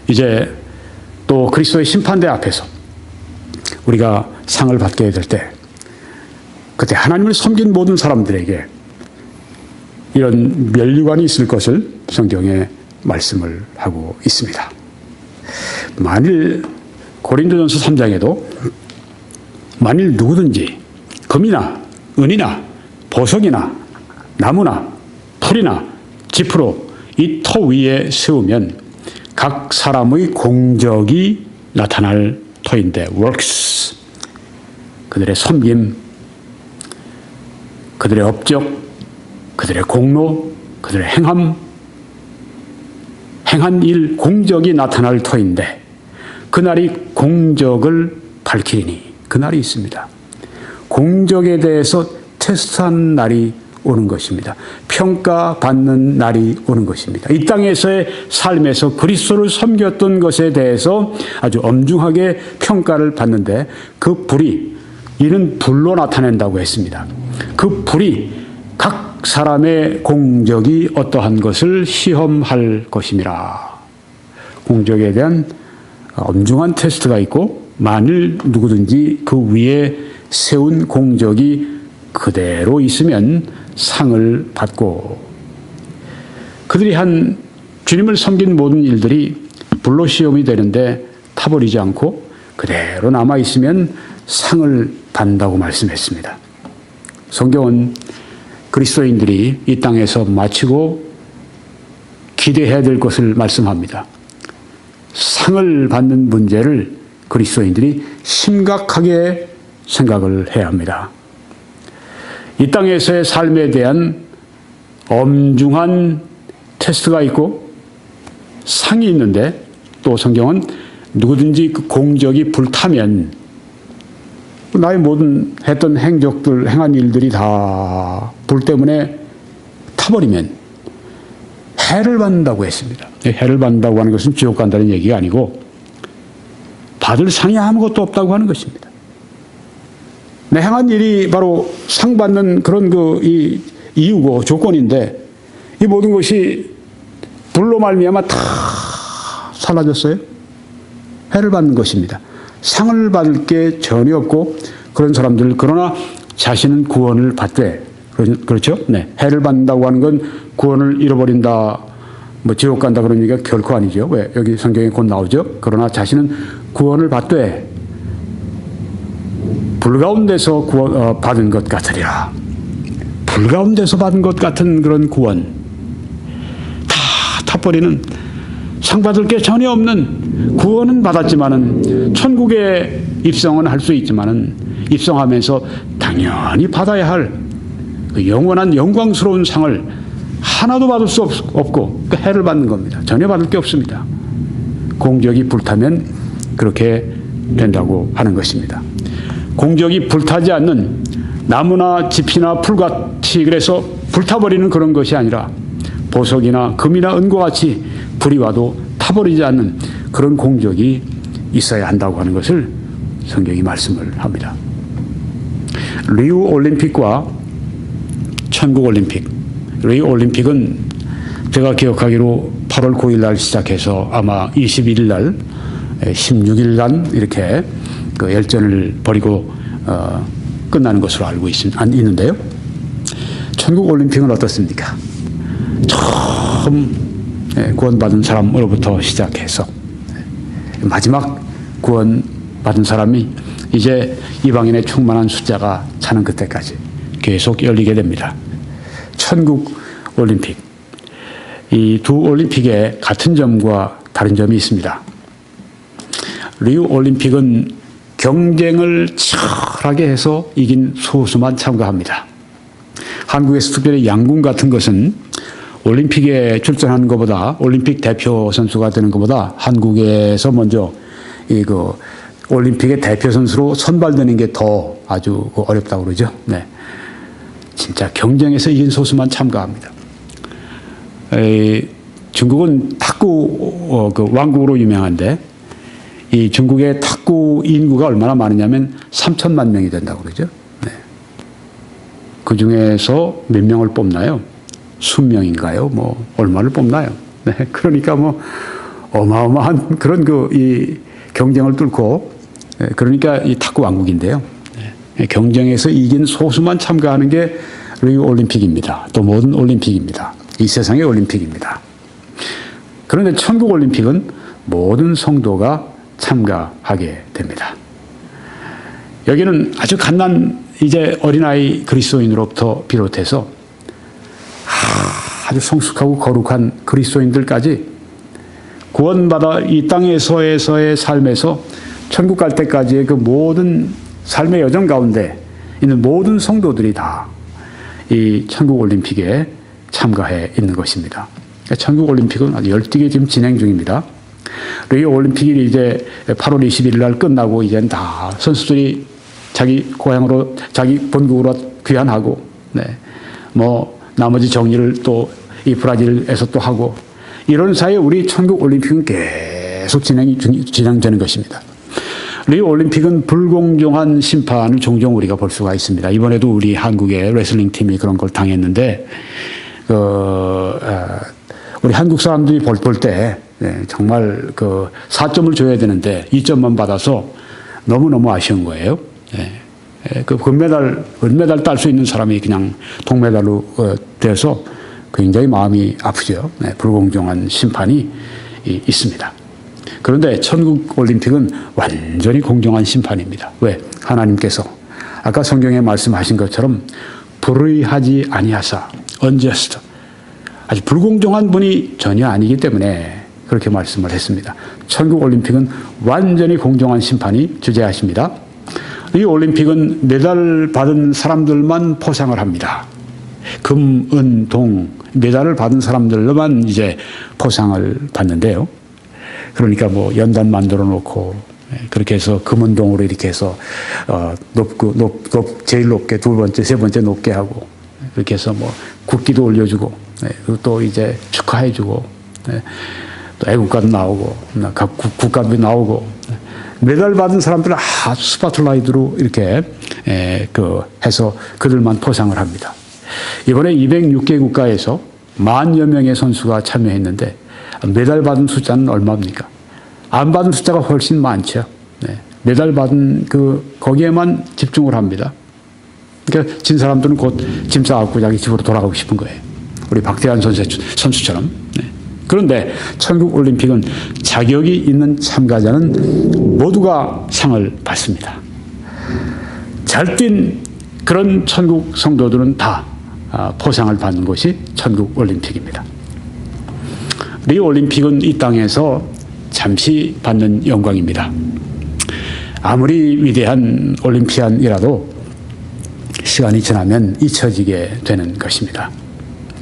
Speaker 1: 이제 또 그리스도의 심판대 앞에서 우리가 상을 받게 될 때 그때 하나님을 섬긴 모든 사람들에게 이런 면류관이 있을 것을 성경에 말씀을 하고 있습니다. 만일 고린도전서 3장에도 만일 누구든지 금이나 은이나 보석이나 나무나 풀이나 지프로 이 터 위에 세우면 각 사람의 공적이 나타날 터인데 works 그들의 섬김, 그들의 업적, 그들의 공로, 그들의 행한 일, 공적이 나타날 터인데 그날이 공적을 밝히리니 그날이 있습니다. 공적에 대해서 테스트한 날이 오는 것입니다. 평가받는 날이 오는 것입니다. 이 땅에서의 삶에서 그리스도를 섬겼던 것에 대해서 아주 엄중하게 평가를 받는데 그 불이 이는 불로 나타낸다고 했습니다. 그 불이 각 사람의 공적이 어떠한 것을 시험할 것임이라. 공적에 대한 엄중한 테스트가 있고 만일 누구든지 그 위에 세운 공적이 그대로 있으면 상을 받고 그들이 한 주님을 섬긴 모든 일들이 불로 시험이 되는데 타버리지 않고 그대로 남아있으면 상을 받는다고 말씀했습니다. 성경은 그리스도인들이 이 땅에서 마치고 기대해야 될 것을 말씀합니다. 상을 받는 문제를 그리스도인들이 심각하게 생각을 해야 합니다. 이 땅에서의 삶에 대한 엄중한 테스트가 있고 상이 있는데 또 성경은 누구든지 그 공적이 불타면 나의 모든 했던 행적들, 행한 일들이 다 불 때문에 타버리면 해를 받는다고 했습니다. 해를 받는다고 하는 것은 지옥 간다는 얘기가 아니고 받을 상이 아무것도 없다고 하는 것입니다. 내 행한 일이 바로 상 받는 그런 이유고 조건인데 이 모든 것이 불로 말미암아 다 사라졌어요. 해를 받는 것입니다. 상을 받을 게 전혀 없고 그런 사람들, 그러나 자신은 구원을 받되, 그렇죠? 네. 해를 받는다고 하는 건 구원을 잃어버린다, 뭐 지옥 간다 그런 얘기가 결코 아니죠. 왜? 여기 성경에 곧 나오죠. 그러나 자신은 구원을 받되 불가운데서 받은 것 같으리라. 불가운데서 받은 것 같은 그런 구원, 다 타버리는, 상 받을 게 전혀 없는, 구원은 받았지만은 천국에 입성은 할 수 있지만은 입성하면서 당연히 받아야 할 그 영원한 영광스러운 상을 하나도 받을 수 없고 그 해를 받는 겁니다. 전혀 받을 게 없습니다. 공적이 불타면 그렇게 된다고 하는 것입니다. 공적이 불타지 않는 나무나 짚이나 풀같이 그래서 불타버리는 그런 것이 아니라 보석이나 금이나 은과 같이 불이 와도 타버리지 않는 그런 공적이 있어야 한다고 하는 것을 성경이 말씀을 합니다. 리우 올림픽과 천국 올림픽. 리우 올림픽은 제가 기억하기로 8월 9일 날 시작해서 아마 21일 날 16일간 이렇게 그 열전을 벌이고 끝나는 것으로 알고 있는데요. 천국 올림픽은 어떻습니까? 처음 구원받은 사람으로부터 시작해서 마지막 구원받은 사람이 이제 이방인의 충만한 숫자가 차는 그때까지 계속 열리게 됩니다. 천국 올림픽. 이 두 올림픽에 같은 점과 다른 점이 있습니다. 리우 올림픽은 경쟁을 치열하게 해서 이긴 소수만 참가합니다. 한국에서 특별히 양궁 같은 것은 올림픽에 출전하는 것보다, 올림픽 대표 선수가 되는 것보다 한국에서 먼저 올림픽의 대표 선수로 선발되는 게 더 아주 어렵다고 그러죠. 네. 진짜 경쟁에서 이긴 소수만 참가합니다. 중국은 탁구 왕국으로 유명한데 이 중국의 탁구 인구가 얼마나 많으냐면 3천만 명이 된다고 그러죠. 네. 그 중에서 몇 명을 뽑나요? 수명인가요? 뭐 얼마를 뽑나요? 네. 그러니까 뭐 어마어마한 그런 이 경쟁을 뚫고, 그러니까 이 탁구 왕국인데요. 네. 경쟁에서 이긴 소수만 참가하는 게 리우 올림픽입니다. 또 모든 올림픽입니다. 이 세상의 올림픽입니다. 그런데 천국 올림픽은 모든 성도가 참가하게 됩니다. 여기는 아주 갓난 이제 어린아이 그리스도인으로부터 비롯해서 아주 성숙하고 거룩한 그리스도인들까지 구원받아 이 땅에서의 삶에서 천국 갈 때까지의 그 모든 삶의 여정 가운데 있는 모든 성도들이 다 이 천국 올림픽에 참가해 있는 것입니다. 천국 올림픽은 아주 열띠게 지금 진행 중입니다. 리우 올림픽이 이제 8월 21일 날 끝나고 이제는 다 선수들이 자기 고향으로, 자기 본국으로 귀환하고, 네. 뭐 나머지 정리를 또 이 브라질에서 또 하고, 이런 사이에 우리 천국 올림픽은 계속 진행되는 것입니다. 리우 올림픽은 불공정한 심판을 종종 우리가 볼 수가 있습니다. 이번에도 우리 한국의 레슬링 팀이 그런 걸 당했는데, 우리 한국 사람들이 볼 때 정말 4점을 줘야 되는데 2점만 받아서 너무너무 아쉬운 거예요. 그 은메달 딸 수 있는 사람이 그냥 동메달로 돼서 굉장히 마음이 아프죠. 불공정한 심판이 있습니다. 그런데 천국 올림픽은 완전히 공정한 심판입니다. 왜? 하나님께서 아까 성경에 말씀하신 것처럼 불의하지 아니하사, unjust, 아주 불공정한 분이 전혀 아니기 때문에 그렇게 말씀을 했습니다. 천국 올림픽은 완전히 공정한 심판이 주재하십니다. 이 올림픽은 메달 받은 사람들만 포상을 합니다. 금, 은, 동, 메달을 받은 사람들만 이제 포상을 받는데요. 그러니까 뭐 연단 만들어 놓고 그렇게 해서 금은동으로 이렇게 해서 제일 높게, 두 번째, 세 번째 높게 하고, 그렇게 해서 뭐 국기도 올려주고, 그리고 또 이제 축하해주고, 또 애국가도 나오고, 각 국가도 나오고, 메달 받은 사람들은 스포트라이트로 이렇게 해서 그들만 포상을 합니다. 이번에 206개 국가에서 만여 명의 선수가 참여했는데 메달 받은 숫자는 얼마입니까? 안 받은 숫자가 훨씬 많죠. 네. 메달 받은 거기에만 집중을 합니다. 그러니까 진 사람들은 곧 짐 싸갖고 자기 집으로 돌아가고 싶은 거예요. 우리 박태환 선수처럼. 네. 그런데 천국 올림픽은 자격이 있는 참가자는 모두가 상을 받습니다. 잘 뛴 그런 천국 성도들은 다 포상을 받는 것이 천국 올림픽입니다. 리우 올림픽은 이 땅에서 잠시 받는 영광입니다. 아무리 위대한 올림피안이라도 시간이 지나면 잊혀지게 되는 것입니다.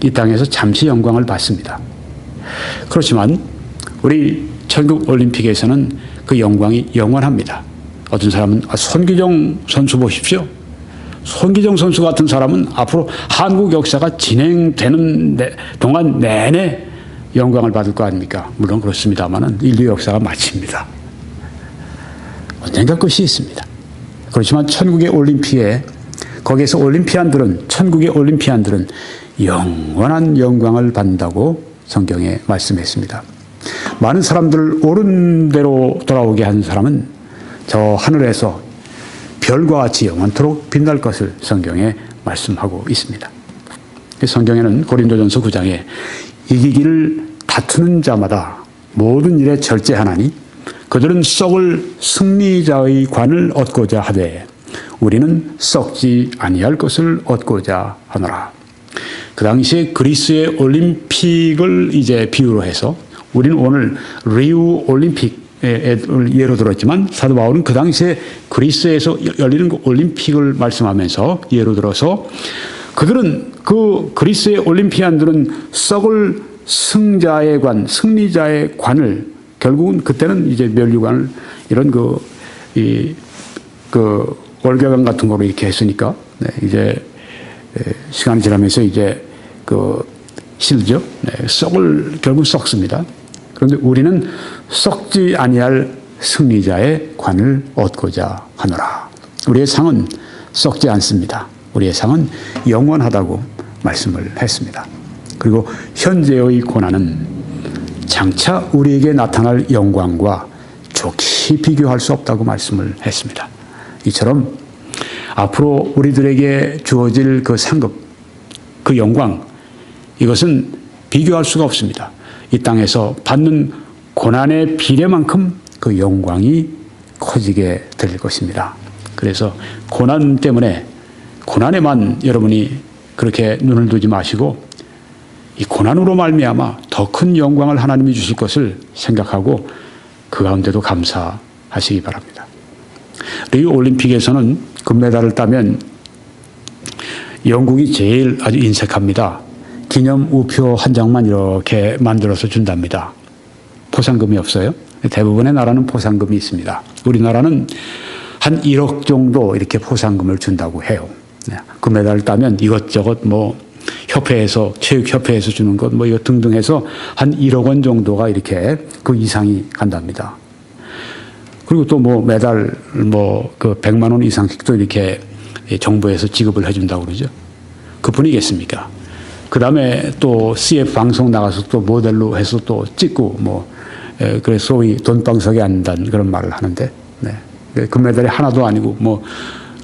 Speaker 1: 이 땅에서 잠시 영광을 받습니다. 그렇지만 우리 천국 올림픽에서는 그 영광이 영원합니다. 어떤 사람은 손기정 선수 보십시오. 손기정 선수 같은 사람은 앞으로 한국 역사가 진행되는 동안 내내 영광을 받을 거 아닙니까? 물론 그렇습니다만 인류 역사가 마칩니다. 언젠가 끝이 있습니다. 그렇지만 천국의 올림픽에 거기에서 천국의 올림피안들은 영원한 영광을 받는다고 성경에 말씀했습니다. 많은 사람들을 옳은 대로 돌아오게 한 사람은 저 하늘에서 별과 같이 영원토록 빛날 것을 성경에 말씀하고 있습니다. 성경에는 고린도전서 9장에 이기기를 다투는 자마다 모든 일에 절제하나니 그들은 썩을 승리자의 관을 얻고자 하되 우리는 썩지 아니할 것을 얻고자 하노라. 그 당시에 그리스의 올림픽을 이제 비유로 해서 우리는 오늘 리우 올림픽을 예로 들었지만 사도 바울은 그 당시에 그리스에서 열리는 그 올림픽을 말씀하면서 예로 들어서 그들은 그 그리스의 올림피안들은 썩을 승리자의 관을 결국은 그때는 이제 면류관을 이런 월계관 같은 거로 이렇게 했으니까 네, 이제 시간이 지나면서 이제 실죠. 네, 결국 썩습니다. 그런데 우리는 썩지 아니할 승리자의 관을 얻고자 하노라. 우리의 상은 썩지 않습니다. 우리의 상은 영원하다고 말씀을 했습니다. 그리고 현재의 고난은 장차 우리에게 나타날 영광과 좋게 비교할 수 없다고 말씀을 했습니다. 이처럼 앞으로 우리들에게 주어질 그 상급, 그 영광, 이것은 비교할 수가 없습니다. 이 땅에서 받는 고난의 비례만큼 그 영광이 커지게 될 것입니다. 그래서 고난 때문에 고난에만 여러분이 그렇게 눈을 두지 마시고 이 고난으로 말미암아 더 큰 영광을 하나님이 주실 것을 생각하고 그 가운데도 감사하시기 바랍니다. 리우 올림픽에서는 금메달을 따면 영국이 제일 아주 인색합니다. 기념 우표 한 장만 이렇게 만들어서 준답니다. 포상금이 없어요. 대부분의 나라는 포상금이 있습니다. 우리나라는 한 1억 정도 이렇게 포상금을 준다고 해요. 금메달을 따면 이것저것 체육협회에서 주는 것 이거 등등 해서 한 1억 원 정도가 이렇게 그 이상이 간답니다. 그리고 또 메달 그 100만 원 이상씩도 이렇게 정부에서 지급을 해준다고 그러죠. 그뿐이겠습니까? 그 다음에 또 CF 방송 나가서 또 모델로 해서 또 찍고 그래서 소위 돈방석에 앉는다는 그런 말을 하는데, 네. 금메달이 하나도 아니고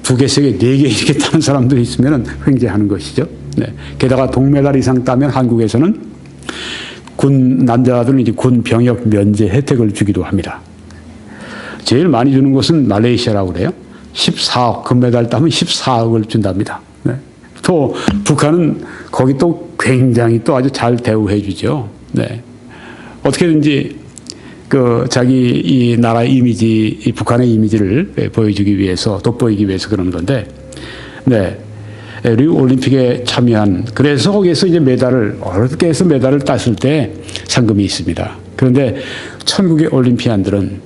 Speaker 1: 2개, 3개, 4개 이렇게 따는 사람들이 있으면 횡재하는 것이죠. 네. 게다가 동메달 이상 따면 한국에서는 남자들은 이제 군 병역 면제 혜택을 주기도 합니다. 제일 많이 주는 곳은 말레이시아라고 그래요. 14억, 금메달 따면 14억을 준답니다. 네. 또 북한은 거기 또 굉장히 또 아주 잘 대우해 주죠. 네. 어떻게든지 자기 이 나라의 이미지, 이 북한의 이미지를 보여주기 위해서, 돋보이기 위해서 그러는 건데, 네. 리우 올림픽에 참여한, 그래서 거기에서 이제 어렵게 해서 메달을 땄을 때 상금이 있습니다. 그런데 천국의 올림피안들은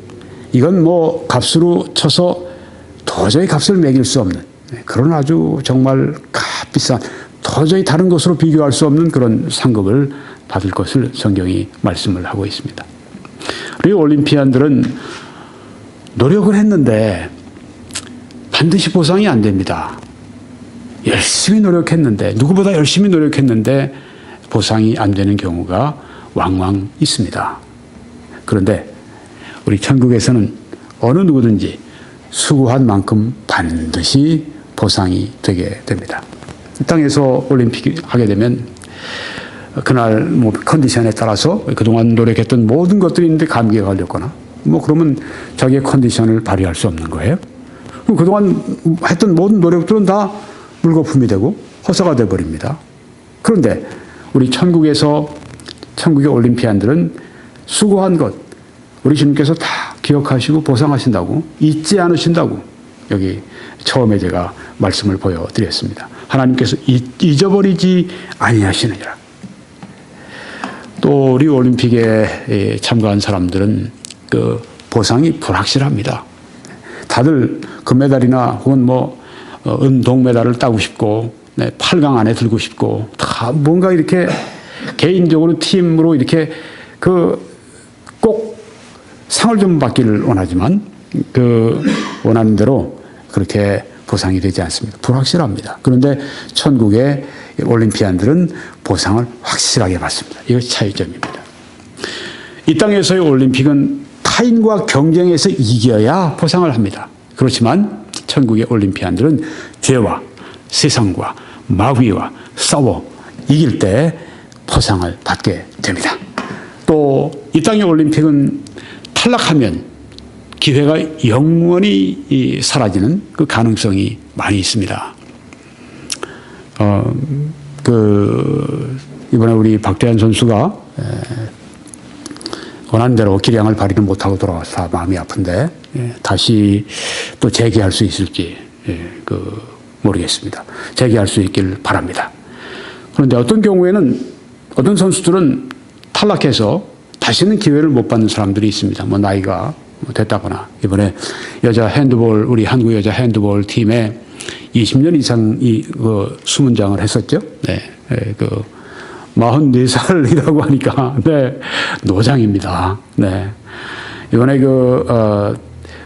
Speaker 1: 이건 값으로 쳐서 도저히 값을 매길 수 없는 그런 아주 정말 값비싼, 도저히 다른 것으로 비교할 수 없는 그런 상급을 받을 것을 성경이 말씀을 하고 있습니다. 리우 올림피안들은 노력을 했는데 반드시 보상이 안 됩니다. 열심히 노력했는데, 누구보다 열심히 노력했는데 보상이 안 되는 경우가 왕왕 있습니다. 그런데 우리 천국에서는 어느 누구든지 수고한 만큼 반드시 보상이 되게 됩니다. 이 땅에서 올림픽 하게 되면 그날 뭐 컨디션에 따라서 그동안 노력했던 모든 것들이 있는데 감기가 걸렸거나 뭐 그러면 자기의 컨디션을 발휘할 수 없는 거예요. 그럼 그동안 했던 모든 노력들은 다 물거품이 되고 허사가 되어버립니다. 그런데 우리 천국의 올림피안들은 수고한 것 우리 주님께서 다 기억하시고 보상하신다고, 잊지 않으신다고 여기 처음에 제가 말씀을 보여드렸습니다. 하나님께서 잊어버리지 아니하시느니라. 또 우리 올림픽에 참가한 사람들은 그 보상이 불확실합니다. 다들 금메달이나 혹은 동메달을 따고 싶고 8강 안에 들고 싶고 다 뭔가 이렇게 개인적으로 팀으로 이렇게 꼭 상을 좀 받기를 원하지만 그 원하는 대로 그렇게 보상이 되지 않습니다. 불확실합니다. 그런데 천국의 올림피안들은 보상을 확실하게 받습니다. 이것이 차이점입니다. 이 땅에서의 올림픽은 타인과 경쟁해서 이겨야 보상을 합니다. 그렇지만 천국의 올림피안들은 죄와 세상과 마귀와 싸워 이길 때 보상을 받게 됩니다. 또 이 땅의 올림픽은 탈락하면 기회가 영원히 사라지는 그 가능성이 많이 있습니다. 이번에 우리 박대한 선수가 원하는 대로 기량을 발휘를 못하고 돌아와서 마음이 아픈데 다시 또 재기할 수 있을지 모르겠습니다. 재기할 수 있길 바랍니다. 그런데 어떤 경우에는 어떤 선수들은 탈락해서 다시는 기회를 못 받는 사람들이 있습니다. 나이가 됐다거나 이번에 우리 한국 여자 핸드볼 팀에 20년 이상 수문장을 했었죠. 44살이라고 하니까 노장입니다. 이번에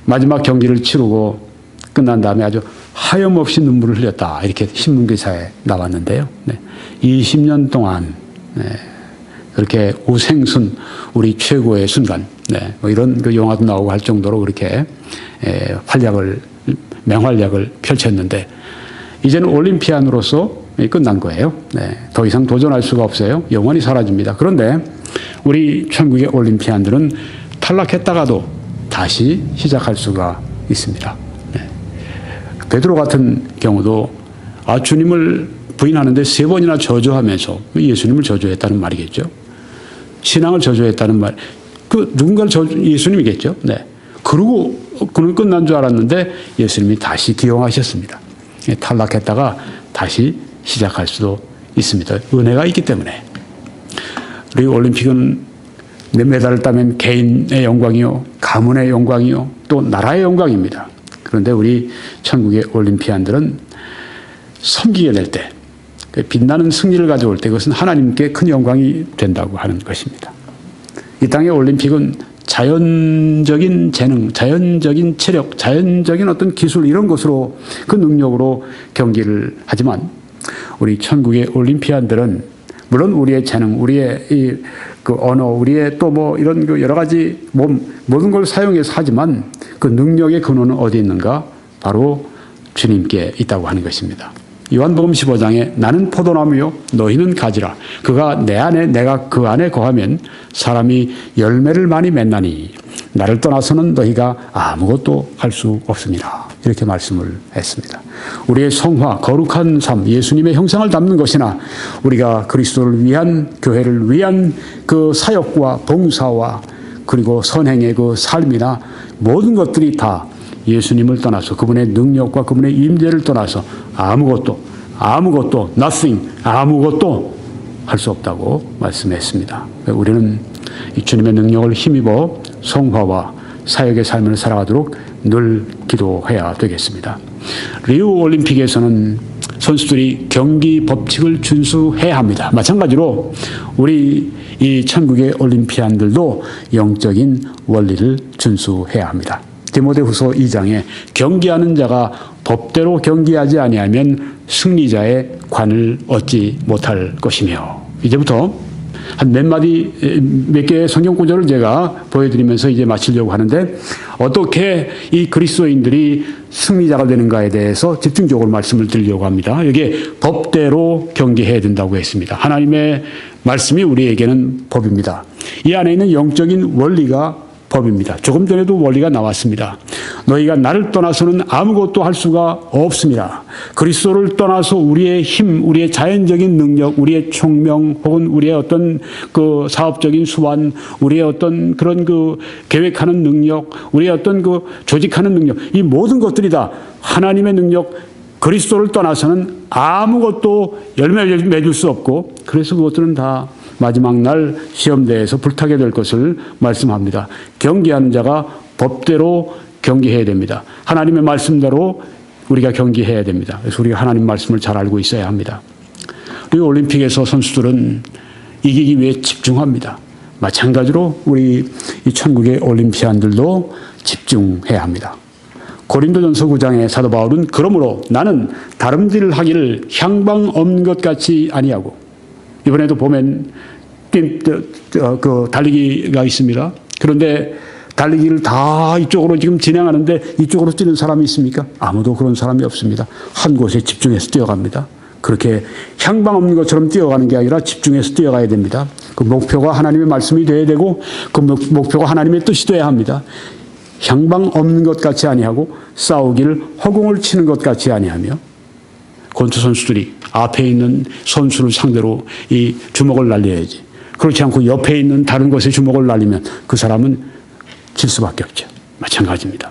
Speaker 1: 마지막 경기를 치르고 끝난 다음에 아주 하염없이 눈물을 흘렸다 이렇게 신문 기사에 나왔는데요. 20년 동안 그렇게 우생순 우리 최고의 순간 이런 영화도 나오고 할 정도로 그렇게 맹활약을 펼쳤는데 이제는 올림피안으로서 끝난 거예요. 더 이상 도전할 수가 없어요. 영원히 사라집니다. 그런데 우리 천국의 올림피안들은 탈락했다가도 다시 시작할 수가 있습니다. 베드로 같은 경우도 주님을 부인하는데 3번이나 저주하면서 예수님을 저주했다는 말이겠죠. 신앙을 저주했다는 말. 누군가를 예수님이겠죠. 그러고 그는 끝난 줄 알았는데 예수님이 다시 기용하셨습니다. 탈락했다가 다시 시작할 수도 있습니다. 은혜가 있기 때문에. 우리 올림픽은 메달을 따면 개인의 영광이요, 가문의 영광이요, 또 나라의 영광입니다. 그런데 우리 천국의 올림피안들은 섬기게 될 때, 빛나는 승리를 가져올 때 그것은 하나님께 큰 영광이 된다고 하는 것입니다. 이 땅의 올림픽은 자연적인 재능, 자연적인 체력, 자연적인 어떤 기술 이런 것으로 그 능력으로 경기를 하지만 우리 천국의 올림피안들은 물론 우리의 재능, 우리의 언어, 우리의 또 이런 여러 가지 모든 걸 사용해서 하지만 그 능력의 근원은 어디 있는가? 바로 주님께 있다고 하는 것입니다. 요한복음 15장에 나는 포도나무요 너희는 가지라 그가 내 안에 내가 그 안에 거하면 사람이 열매를 많이 맺나니 나를 떠나서는 너희가 아무것도 할 수 없습니다. 이렇게 말씀을 했습니다. 우리의 성화 거룩한 삶 예수님의 형상을 담는 것이나 우리가 그리스도를 위한 교회를 위한 그 사역과 봉사와 그리고 선행의 그 삶이나 모든 것들이 다 예수님을 떠나서 그분의 능력과 그분의 임재를 떠나서 아무것도 nothing 아무것도 할 수 없다고 말씀했습니다. 우리는 이 주님의 능력을 힘입어 성화와 사역의 삶을 살아가도록 늘 기도해야 되겠습니다. 리우 올림픽에서는 선수들이 경기 법칙을 준수해야 합니다. 마찬가지로 우리 이 천국의 올림피안들도 영적인 원리를 준수해야 합니다. 디모데후서 2장에 경기하는 자가 법대로 경기하지 아니하면 승리자의 관을 얻지 못할 것이며 이제부터 한 몇 개의 성경 구절을 제가 보여드리면서 이제 마치려고 하는데, 어떻게 이 그리스도인들이 승리자가 되는가에 대해서 집중적으로 말씀을 드리려고 합니다. 여기에 법대로 경계해야 된다고 했습니다. 하나님의 말씀이 우리에게는 법입니다. 이 안에 있는 영적인 원리가 법입니다. 조금 전에도 원리가 나왔습니다. 너희가 나를 떠나서는 아무것도 할 수가 없습니다. 그리스도를 떠나서 우리의 힘, 우리의 자연적인 능력, 우리의 총명, 혹은 우리의 어떤 그 사업적인 수완, 우리의 어떤 그런 그 계획하는 능력, 우리의 어떤 그 조직하는 능력, 이 모든 것들이 다 하나님의 능력, 그리스도를 떠나서는 아무것도 열매 맺을 수 없고, 그래서 그것들은 다 마지막 날 시험대에서 불타게 될 것을 말씀합니다. 경계하는 자가 법대로 경계해야 됩니다. 하나님의 말씀대로 우리가 경계해야 됩니다. 그래서 우리가 하나님 말씀을 잘 알고 있어야 합니다. 그리고 올림픽에서 선수들은 이기기 위해 집중합니다. 마찬가지로 우리 이 천국의 올림피안들도 집중해야 합니다. 고린도전서 9장의 사도 바울은 그러므로 나는 다름질 하기를 향방 없는 것 같이 아니하고, 이번에도 보면 그 달리기가 있습니다. 그런데 달리기를 다 이쪽으로 지금 진행하는데 이쪽으로 뛰는 사람이 있습니까? 아무도 그런 사람이 없습니다. 한 곳에 집중해서 뛰어갑니다. 그렇게 향방 없는 것처럼 뛰어가는 게 아니라 집중해서 뛰어가야 됩니다. 그 목표가 하나님의 말씀이 돼야 되고, 그 목표가 하나님의 뜻이 돼야 합니다. 향방 없는 것 같이 아니하고 싸우기를 허공을 치는 것 같이 아니하며, 권투 선수들이 앞에 있는 선수를 상대로 이 주먹을 날려야지, 그렇지 않고 옆에 있는 다른 곳에 주먹을 날리면 그 사람은 질 수밖에 없죠. 마찬가지입니다.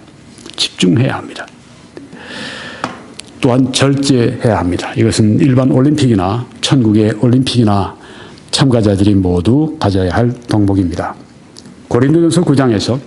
Speaker 1: 집중해야 합니다. 또한 절제해야 합니다. 이것은 일반 올림픽이나 천국의 올림픽이나 참가자들이 모두 가져야 할 덕목입니다. 고린도전서 9장에서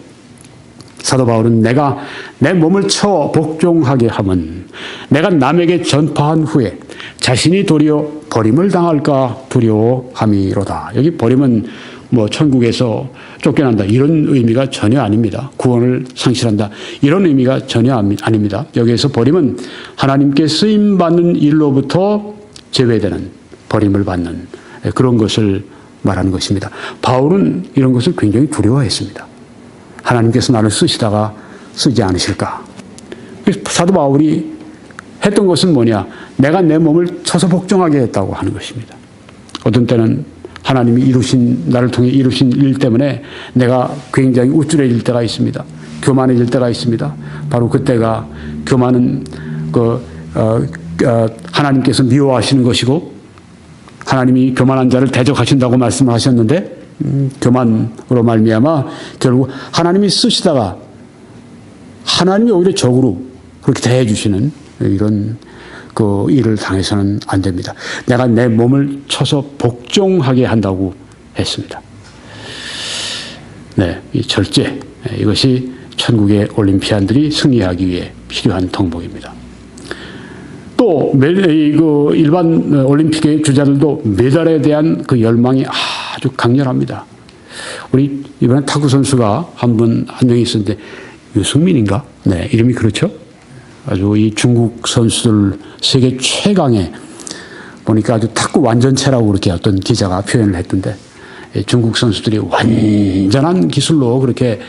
Speaker 1: 사도 바울은 내가 내 몸을 쳐 복종하게 함은 내가 남에게 전파한 후에 자신이 도리어 버림을 당할까 두려워함이로다. 여기 버림은 뭐 천국에서 쫓겨난다 이런 의미가 전혀 아닙니다. 구원을 상실한다 이런 의미가 전혀 아닙니다. 여기에서 버림은 하나님께 쓰임받는 일로부터 제외되는, 버림을 받는 그런 것을 말하는 것입니다. 바울은 이런 것을 굉장히 두려워했습니다. 하나님께서 나를 쓰시다가 쓰지 않으실까. 사도 바울이 했던 것은 뭐냐? 내가 내 몸을 쳐서 복종하게 했다고 하는 것입니다. 어떤 때는 하나님이 나를 통해 이루신 일 때문에 내가 굉장히 우쭐해질 때가 있습니다. 교만해질 때가 있습니다. 바로 그때가 교만은 하나님께서 미워하시는 것이고, 하나님이 교만한 자를 대적하신다고 말씀을 하셨는데, 교만으로 말미암아 결국 하나님이 쓰시다가 하나님이 오히려 적으로 그렇게 대해 주시는 이런 그 일을 당해서는 안 됩니다. 내가 내 몸을 쳐서 복종하게 한다고 했습니다. 네, 이 절제, 이것이 천국의 올림피안들이 승리하기 위해 필요한 덕목입니다. 또 일반 올림픽의 주자들도 메달에 대한 그 열망이 아주 강렬합니다. 우리 이번에 탁구 선수가 한 명이 있었는데, 유승민인가? 네, 이름이 그렇죠? 아주 이 중국 선수들 세계 최강의, 보니까 아주 탁구 완전체라고 그렇게 어떤 기자가 표현을 했던데, 중국 선수들이 완전한 기술로 그렇게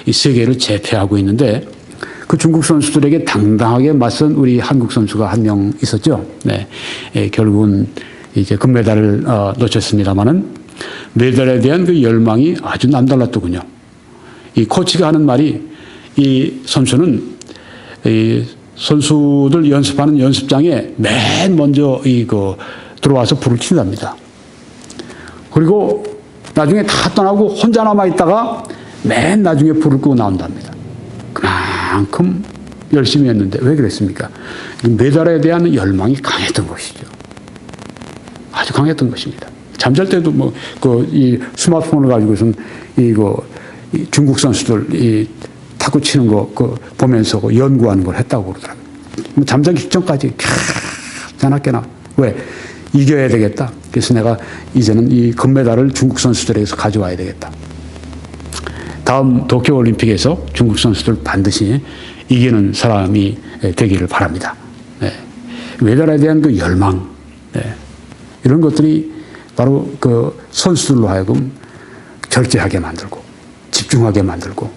Speaker 1: 이 세계를 제패하고 있는데, 그 중국 선수들에게 당당하게 맞선 우리 한국 선수가 한 명 있었죠. 네, 결국은 이제 금메달을 놓쳤습니다만은 메달에 대한 그 열망이 아주 남달랐더군요. 이 코치가 하는 말이, 이 선수는 이 선수들 연습하는 연습장에 맨 먼저 들어와서 불을 킨답니다. 그리고 나중에 다 떠나고 혼자 남아 있다가 맨 나중에 불을 끄고 나온답니다. 그만큼 열심히 했는데 왜 그랬습니까? 메달에 대한 열망이 강했던 것이죠. 아주 강했던 것입니다. 잠잘 때도 이 스마트폰을 가지고선 이 중국 선수들 이 탁구 치는 거 보면서 연구하는 걸 했다고 그러더라고요. 잠자기 직전까지 자나깨나. 왜? 이겨야 되겠다. 그래서 내가 이제는 이 금메달을 중국 선수들에게서 가져와야 되겠다. 다음 도쿄올림픽에서 중국 선수들 반드시 이기는 사람이 되기를 바랍니다. 네. 메달에 대한 그 열망, 네. 이런 것들이 바로 그 선수들로 하여금 절제하게 만들고 집중하게 만들고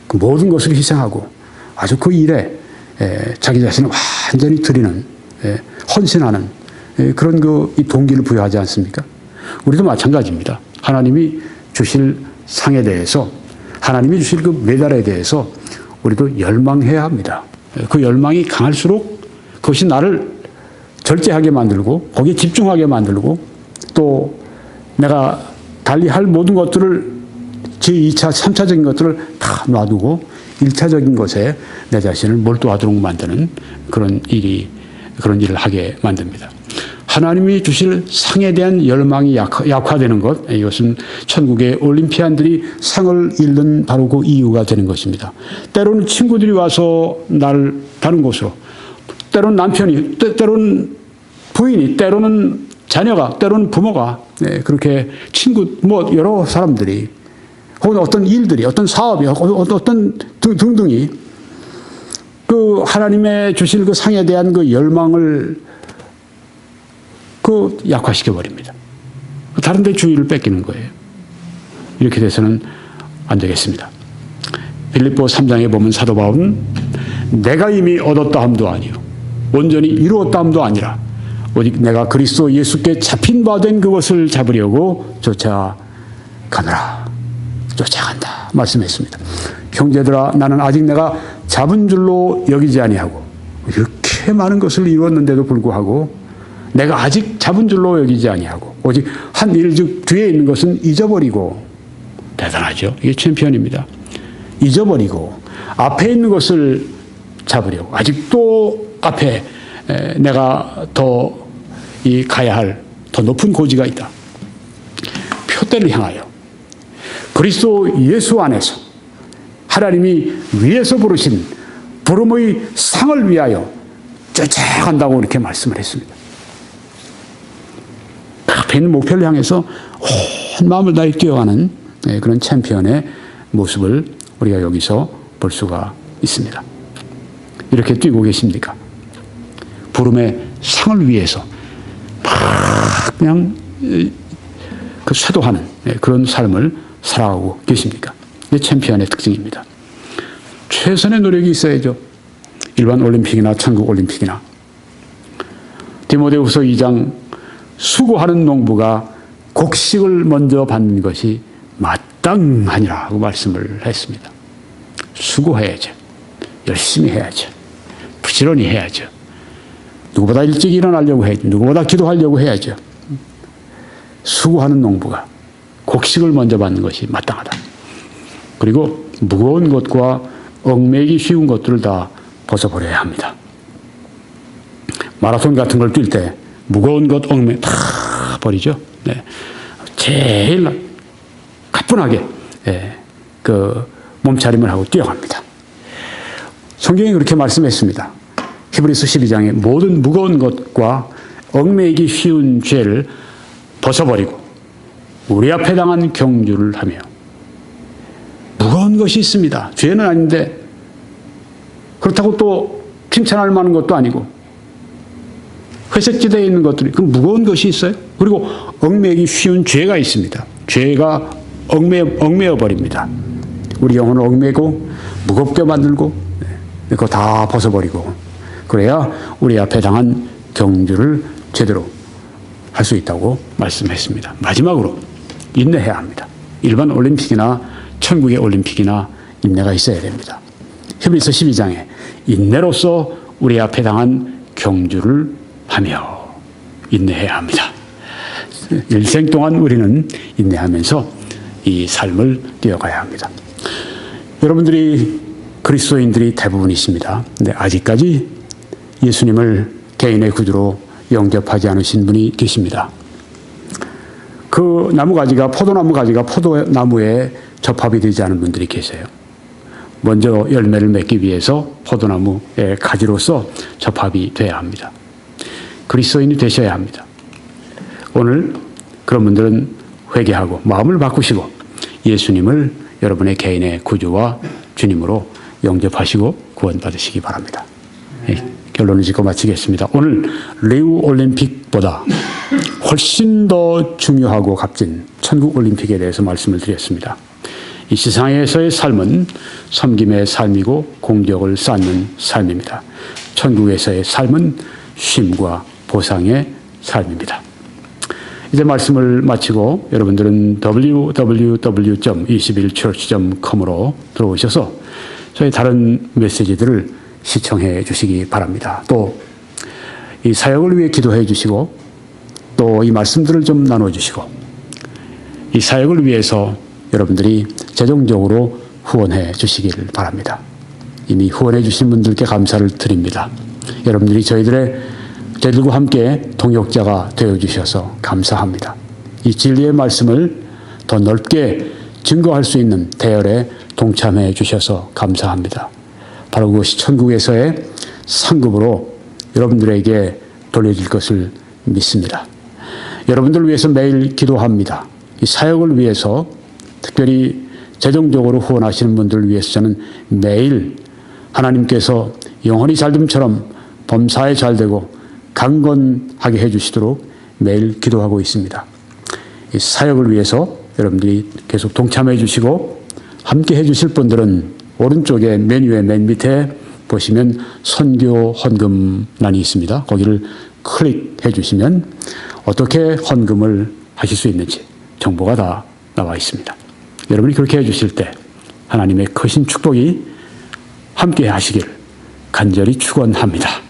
Speaker 1: 그 모든 것을 희생하고 아주 그 일에 자기 자신을 완전히 드리는 헌신하는 그런 이 동기를 부여하지 않습니까? 우리도 마찬가지입니다. 하나님이 주실 상에 대해서 하나님이 주실 그 메달에 대해서 우리도 열망해야 합니다. 그 열망이 강할수록 그것이 나를 절제하게 만들고 거기에 집중하게 만들고 또 내가 달리 할 모든 것들을 제2차, 3차적인 것들을 다 놔두고 1차적인 것에 내 자신을 몰두하도록 만드는 그런 일을 하게 만듭니다. 하나님이 주실 상에 대한 열망이 약화되는 것, 이것은 천국의 올림피안들이 상을 잃는 바로 그 이유가 되는 것입니다. 때로는 친구들이 와서 나를 다른 곳으로, 때로는 남편이, 때로는 부인이, 때로는 자녀가, 때로는 부모가, 그렇게 친구, 여러 사람들이, 혹은 어떤 일들이, 어떤 사업이, 어떤 등등이 그 하나님의 주실 그 상에 대한 그 열망을 약화시켜 버립니다. 다른 데 주의를 뺏기는 거예요. 이렇게 돼서는 안 되겠습니다. 빌립보 3장에 보면 사도 바울은 내가 이미 얻었다 함도 아니요 온전히 이루었다 함도 아니라 오직 내가 그리스도 예수께 잡힌 바 된 그것을 잡으려고 쫓아간다 말씀했습니다. 형제들아 나는 아직 내가 잡은 줄로 여기지 아니하고 이렇게 많은 것을 이루었는데도 불구하고 내가 아직 잡은 줄로 여기지 아니하고 오직 한 일 즉 뒤에 있는 것은 잊어버리고 대단하죠. 이게 챔피언입니다. 잊어버리고 앞에 있는 것을 잡으려고 아직도 앞에 내가 더 가야 할 더 높은 고지가 있다. 표대를 향하여 그리스도 예수 안에서 하나님이 위에서 부르신 부름의 상을 위하여 쫓아간다고 이렇게 말씀을 했습니다. 앞에 있는 목표를 향해서 온 마음을 다해 뛰어가는 그런 챔피언의 모습을 우리가 여기서 볼 수가 있습니다. 이렇게 뛰고 계십니까? 부름의 상을 위해서 막 그냥 그 쇄도하는 그런 삶을 살아가고 계십니까? 이게 챔피언의 특징입니다. 최선의 노력이 있어야죠. 일반 올림픽이나 천국 올림픽이나. 디모데후서 2장 수고하는 농부가 곡식을 먼저 받는 것이 마땅하니라고 말씀을 했습니다. 수고해야죠. 열심히 해야죠. 부지런히 해야죠. 누구보다 일찍 일어나려고 해야죠. 누구보다 기도하려고 해야죠. 수고하는 농부가 곡식을 먼저 받는 것이 마땅하다. 그리고 무거운 것과 얽매이기 쉬운 것들을 다 벗어버려야 합니다. 마라톤 같은 걸 뛸 때 무거운 것 얽매 다 버리죠. 제일 가뿐하게 그 몸차림을 하고 뛰어갑니다. 성경이 그렇게 말씀했습니다. 히브리서 12장에 모든 무거운 것과 얽매이기 쉬운 죄를 벗어버리고 우리 앞에 당한 경주를 하며. 무거운 것이 있습니다. 죄는 아닌데 그렇다고 또 칭찬할 만한 것도 아니고 회색지대에 있는 것들이 그 무거운 것이 있어요. 그리고 얽매이기 쉬운 죄가 있습니다. 죄가 얽매여 버립니다. 우리 영혼을 얽매고 무겁게 만들고 그거 다 벗어버리고 그래야 우리 앞에 당한 경주를 제대로 할 수 있다고 말씀했습니다. 마지막으로 인내해야 합니다. 일반 올림픽이나 천국의 올림픽이나 인내가 있어야 됩니다. 히브리서 12장에 인내로서 우리 앞에 당한 경주를 하며 인내해야 합니다. 일생 동안 우리는 인내하면서 이 삶을 뛰어가야 합니다. 여러분들이 그리스도인들이 대부분이십니다. 근데 아직까지 예수님을 개인의 구주로 영접하지 않으신 분이 계십니다. 그 나무가지가 포도나무 가지가 포도나무에 접합이 되지 않은 분들이 계세요. 먼저 열매를 맺기 위해서 포도나무의 가지로서 접합이 돼야 합니다. 그리스도인이 되셔야 합니다. 오늘 그런 분들은 회개하고 마음을 바꾸시고 예수님을 여러분의 개인의 구주와 주님으로 영접하시고 구원받으시기 바랍니다. 결론을 짓고 마치겠습니다. 오늘 리우 올림픽보다 훨씬 더 중요하고 값진 천국 올림픽에 대해서 말씀을 드렸습니다. 이 세상에서의 삶은 섬김의 삶이고 공적을 쌓는 삶입니다. 천국에서의 삶은 쉼과 보상의 삶입니다. 이제 말씀을 마치고 여러분들은 www.21church.com으로 들어오셔서 저희 다른 메시지들을 시청해 주시기 바랍니다. 또 이 사역을 위해 기도해 주시고 또 이 말씀들을 좀 나눠 주시고 이 사역을 위해서 여러분들이 재정적으로 후원해 주시기를 바랍니다. 이미 후원해 주신 분들께 감사를 드립니다. 여러분들이 저희들과 함께 동역자가 되어 주셔서 감사합니다. 이 진리의 말씀을 더 넓게 증거할 수 있는 대열에 동참해 주셔서 감사합니다. 바로 그것이 천국에서의 상급으로 여러분들에게 돌려질 것을 믿습니다. 여러분들을 위해서 매일 기도합니다. 이 사역을 위해서 특별히 재정적으로 후원하시는 분들을 위해서 저는 매일 하나님께서 영혼이 잘됨처럼 범사에 잘되고 강건하게 해주시도록 매일 기도하고 있습니다. 이 사역을 위해서 여러분들이 계속 동참해 주시고 함께 해주실 분들은 오른쪽에 메뉴의 맨 밑에 보시면 선교 헌금란이 있습니다. 거기를 클릭해 주시면 어떻게 헌금을 하실 수 있는지 정보가 다 나와 있습니다. 여러분이 그렇게 해주실 때 하나님의 크신 축복이 함께 하시길 간절히 축원합니다.